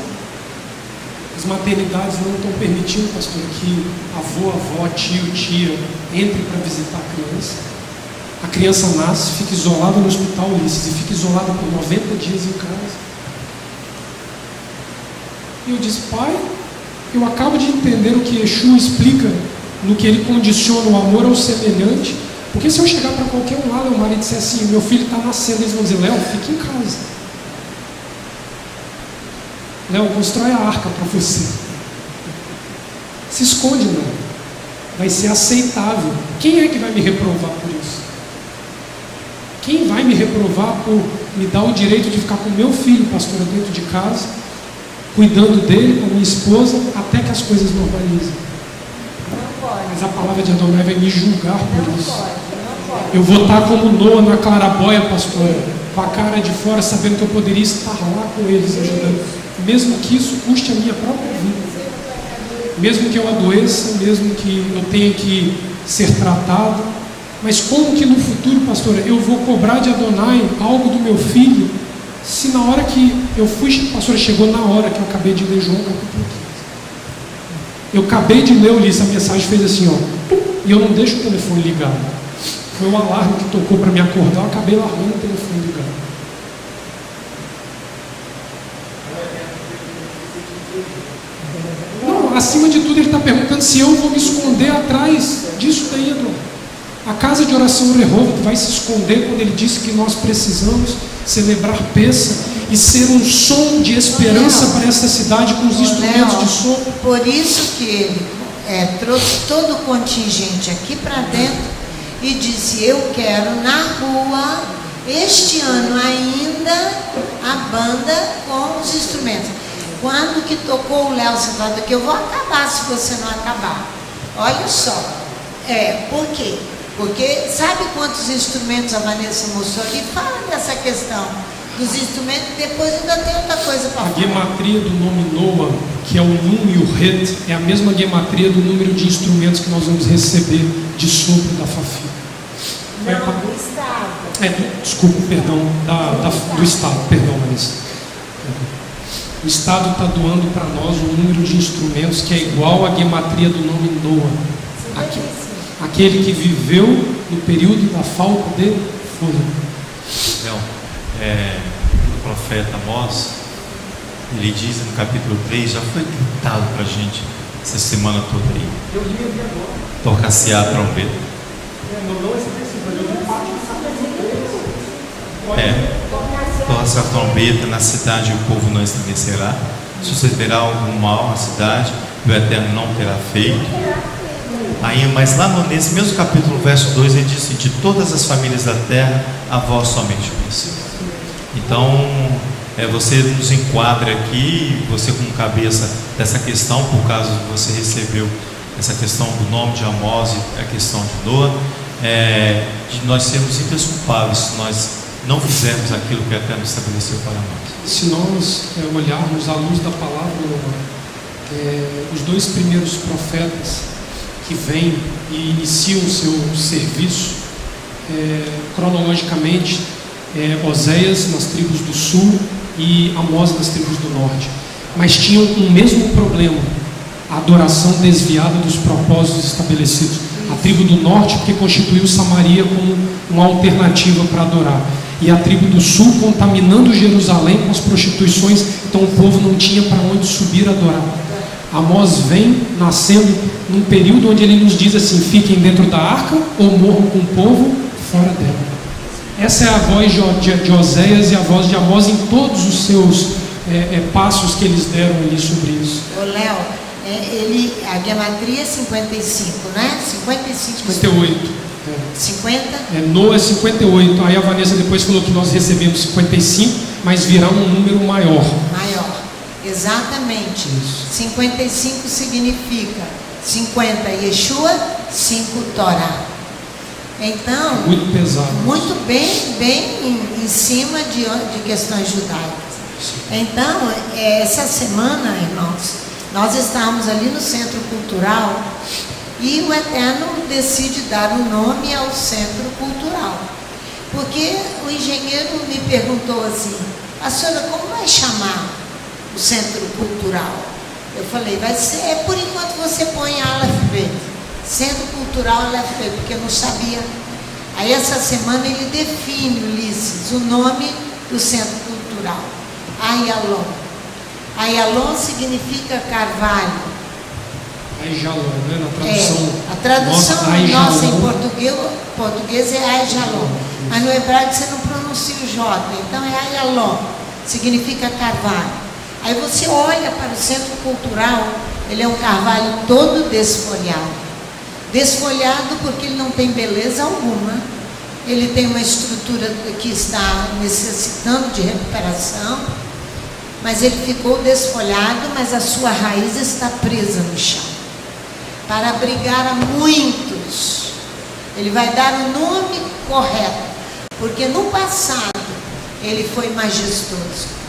As maternidades não estão permitindo, pastor, que avô, avó, tio, tia entre para visitar a criança. A criança nasce, fica isolada no hospital Ulisses e fica isolada por 90 dias em casa. E eu disse: Pai, eu acabo de entender o que Yeshua explica no que ele condiciona o amor ao semelhante. Porque se eu chegar para qualquer um lá, o marido disser assim: meu filho está nascendo, eles vão dizer: Léo, fica em casa. Léo, constrói a arca para você. Se esconde, não. Vai ser aceitável. Quem é que vai me reprovar por isso? Quem vai me reprovar por me dar o direito de ficar com meu filho, pastora, dentro de casa, cuidando dele, com a minha esposa, até que as coisas normalizem? Mas a palavra de Adonai vai me julgar por isso. Eu vou estar como Noa na clarabóia, pastora, com a cara de fora, sabendo que eu poderia estar lá com eles ajudando, mesmo que isso custe a minha própria vida, mesmo que eu adoeça, mesmo que eu tenha que ser tratado. Mas como que no futuro, pastora, eu vou cobrar de Adonai algo do meu filho, se na hora que eu fui, pastora, chegou na hora que eu acabei de ler João capítulo 15. Eu acabei de ler, Ulisses, a mensagem fez assim, ó, e eu não deixo o telefone ligado. Foi um alarme que tocou para me acordar, eu acabei largando o telefone ligado. Não, acima de tudo ele está perguntando se eu vou me esconder atrás disso daí, Adonai. A casa de oração Rehoboth vai se esconder quando ele disse que nós precisamos celebrar Pêssah e ser um som de esperança para essa cidade com os instrumentos de som. Por isso que ele trouxe todo o contingente aqui para dentro e disse: eu quero na rua, este ano ainda, a banda com os instrumentos. Quando que tocou o Léo, você falou que eu vou acabar se você não acabar. Olha só. Por quê? Porque sabe quantos instrumentos a Vanessa mostrou ali? Fala dessa questão dos instrumentos, depois ainda tem outra coisa para falar. A gematria do nome Noah, que é o Nun e o Het, é a mesma gematria do número de instrumentos que nós vamos receber de sopro da Fafi. Não, do Estado. Desculpa, perdão, do Estado, perdão, Vanessa. O Estado está doando para nós um número de instrumentos que é igual à gematria do nome Noah. Aquele que viveu no período da falta de fôlego. Então, o profeta Amós, ele diz no capítulo 3, já foi cantado para a gente essa semana toda aí. Eu li aqui agora. Toca-se a trombeta. Não esse princípio, mas eu li parte do Toca-se a trombeta na cidade, o povo não estremecerá. Sucederá algum mal à cidade, e o Eterno não terá feito. Aí, mas lá nesse mesmo capítulo, verso 2, ele diz assim: de todas as famílias da terra, a vós somente conheceu. Então, você nos enquadra aqui, você como cabeça dessa questão, por causa que você recebeu essa questão do nome de Amós e a questão de Noa, de nós sermos indesculpáveis se nós não fizermos aquilo que o Eterno estabeleceu para nós. Se nós olharmos à luz da palavra, os dois primeiros profetas que vêm e iniciam o seu serviço, cronologicamente, Oséias nas tribos do sul e Amós nas tribos do norte, mas tinham o mesmo problema: a adoração desviada dos propósitos estabelecidos. A tribo do norte, porque constituiu Samaria como uma alternativa para adorar, e a tribo do sul contaminando Jerusalém com as prostituições, então o povo não tinha para onde subir adorar. Amós vem nascendo num período onde ele nos diz assim: fiquem dentro da arca ou morram com o povo fora dela. Essa é a voz de Oséias e a voz de Amós em todos os seus passos que eles deram ali sobre isso. Ô Léo, a gematria é 55, né? 55. 58. 50? Noa é 58. Aí a Vanessa depois falou que nós recebemos 55, mas virá um número maior. Maior, exatamente. Isso. 55 significa 50 Yeshua, 5 Torá. Então, Muito pesado. muito bem em cima de questões judaicas. Então, essa semana, irmãos, nós estávamos ali no Centro Cultural e o Eterno decide dar o nome ao Centro Cultural. Porque o engenheiro me perguntou assim: pastora, como vai chamar o Centro Cultural? Eu falei: vai ser, por enquanto você põe Aleph Bet, Centro Cultural Aleph Bet, porque eu não sabia. Aí essa semana ele define, Ulisses, o nome do Centro Cultural: Ayalon. Ayalon significa carvalho. Aijalon, né? Na tradução. A tradução nossa em Aijalon. português é Aijalon. Mas no hebraico você não pronuncia o J, então é Ayalon, significa carvalho. Aí você olha para o Centro Cultural, ele é um carvalho todo desfolhado. Desfolhado porque ele não tem beleza alguma, ele tem uma estrutura que está necessitando de recuperação, mas ele ficou desfolhado, mas a sua raiz está presa no chão, para abrigar a muitos. Ele vai dar o nome correto, porque no passado ele foi majestoso.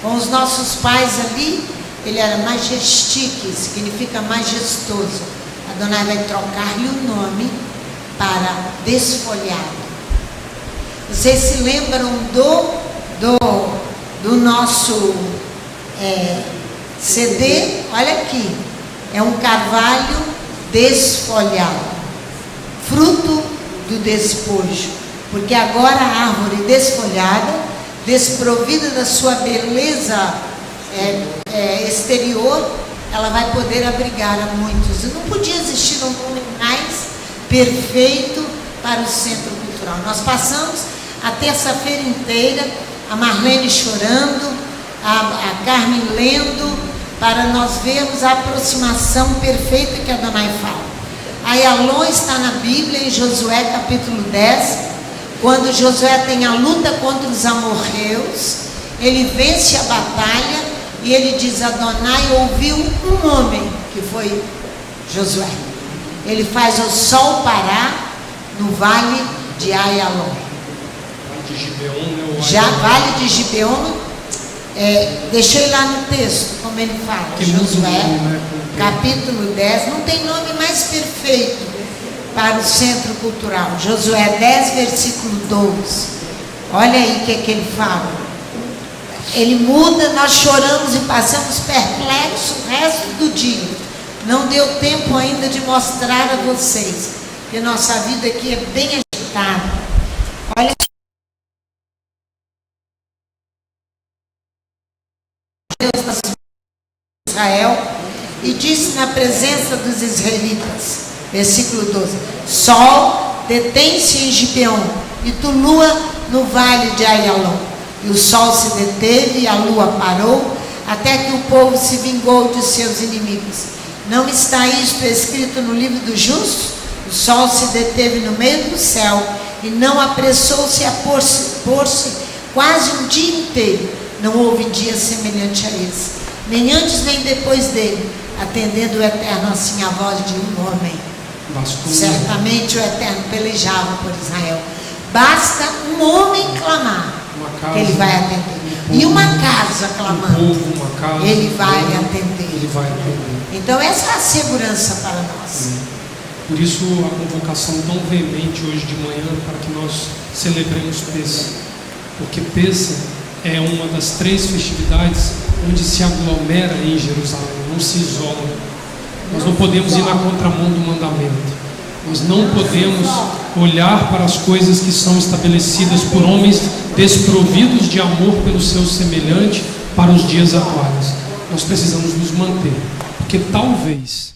Com os nossos pais ali, ele era majestique, significa majestoso. Adonai vai trocar-lhe o nome para desfolhado. Vocês se lembram do nosso CD? Olha aqui, é um carvalho desfolhado, fruto do despojo, porque agora a árvore desfolhada, desprovida da sua beleza exterior, ela vai poder abrigar a muitos. E não podia existir um nome mais perfeito para o Centro Cultural. Nós passamos a terça-feira inteira, a Marlene chorando, a Carmen lendo, para nós vermos a aproximação perfeita que Adonai fala. Ayalon está na Bíblia, em Josué capítulo 10, quando Josué tem a luta contra os amorreus, ele vence a batalha, e ele diz: Adonai ouviu um homem, que foi Josué. Ele faz o sol parar no vale de Ayalon. Vale de Gibeon, né? Já Vale de Gibeon, deixei lá no texto, como ele fala, Que Josué, né? capítulo 10, não tem nome mais perfeito para o Centro Cultural. Josué 10, versículo 12. Olha aí o que ele fala. Ele muda, nós choramos e passamos perplexos o resto do dia. Não deu tempo ainda de mostrar a vocês, que nossa vida aqui é bem agitada. Olha, Deus das Israel, e disse na presença dos israelitas, versículo 12: Sol, detém-se em Gibeon, e tu, lua, no vale de Ayalon. E o sol se deteve e a lua parou, até que o povo se vingou de seus inimigos. Não está isto escrito no livro dos justos? O sol se deteve no meio do céu e não apressou-se a pôr-se quase um dia inteiro. Não houve dia semelhante a esse. nem antes nem depois dele, atendendo o Eterno assim a voz de um homem. Bastou Certamente o Eterno pelejava por Israel. Basta um homem clamar, uma casa, que ele vai atender. E uma casa clamando, um povo, uma casa, ele vai ele atender. vai atender. Então essa é a segurança para nós. Por isso a convocação tão veemente hoje de manhã para que nós celebremos Pêssah, porque Pêssah é uma das 3 festividades onde se aglomera em Jerusalém, não se isola. Nós não podemos ir na contramão do mandamento. Nós não podemos olhar para as coisas que são estabelecidas por homens desprovidos de amor pelo seu semelhante para os dias atuais. Nós precisamos nos manter, porque talvez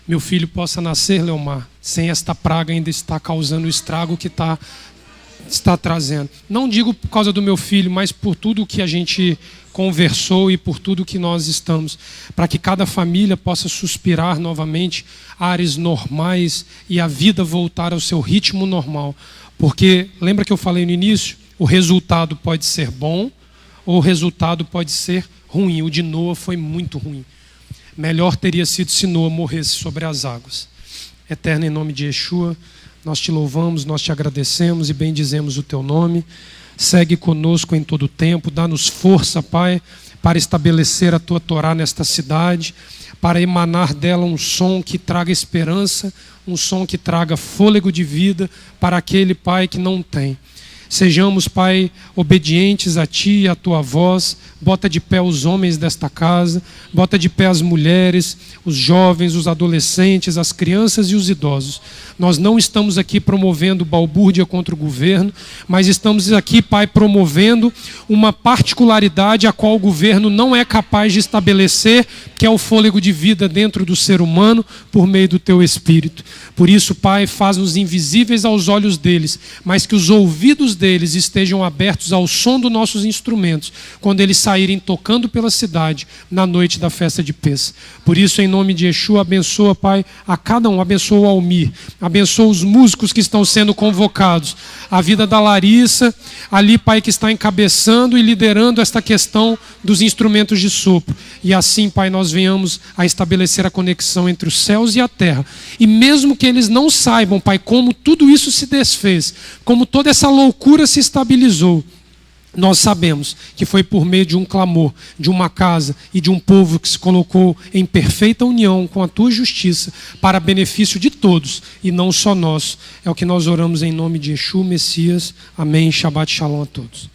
meu filho possa nascer, Leomar, sem esta praga ainda estar causando o estrago que está trazendo. Não digo por causa do meu filho, mas por tudo que a gente conversou e por tudo que nós estamos, para que cada família possa suspirar novamente ares normais e a vida voltar ao seu ritmo normal. Porque, lembra que eu falei no início? O resultado pode ser bom ou o resultado pode ser ruim. O de Noa foi muito ruim. Melhor teria sido se Noa morresse sobre as águas. Eterno, em nome de Yeshua, nós te louvamos, nós te agradecemos e bendizemos o teu nome. Segue conosco em todo o tempo, dá-nos força, Pai, para estabelecer a tua Torá nesta cidade, para emanar dela um som que traga esperança, um som que traga fôlego de vida para aquele, Pai, que não tem. Sejamos, Pai, obedientes a Ti e à Tua voz. Bota de pé os homens desta casa, bota de pé as mulheres, os jovens, os adolescentes, as crianças e os idosos. Nós não estamos aqui promovendo balbúrdia contra o governo, mas estamos aqui, Pai, promovendo uma particularidade a qual o governo não é capaz de estabelecer, que é o fôlego de vida dentro do ser humano por meio do Teu Espírito. Por isso, Pai, faz-nos invisíveis aos olhos deles, mas que os ouvidos deles estejam abertos ao som dos nossos instrumentos, quando eles saírem tocando pela cidade na noite da festa de Pêssah. Por isso, em nome de Yeshua, abençoa, Pai, a cada um, abençoa o Almir, abençoa os músicos que estão sendo convocados, a vida da Larissa, ali, Pai, que está encabeçando e liderando esta questão dos instrumentos de sopro. E assim, Pai, nós venhamos a estabelecer a conexão entre os céus e a terra. E mesmo que eles não saibam, Pai, como tudo isso se desfez, como toda essa loucura se estabilizou, nós sabemos que foi por meio de um clamor, de uma casa e de um povo que se colocou em perfeita união com a Tua justiça para benefício de todos e não só nós. É o que nós oramos em nome de Yeshua, Messias. Amém. Shabbat Shalom a todos.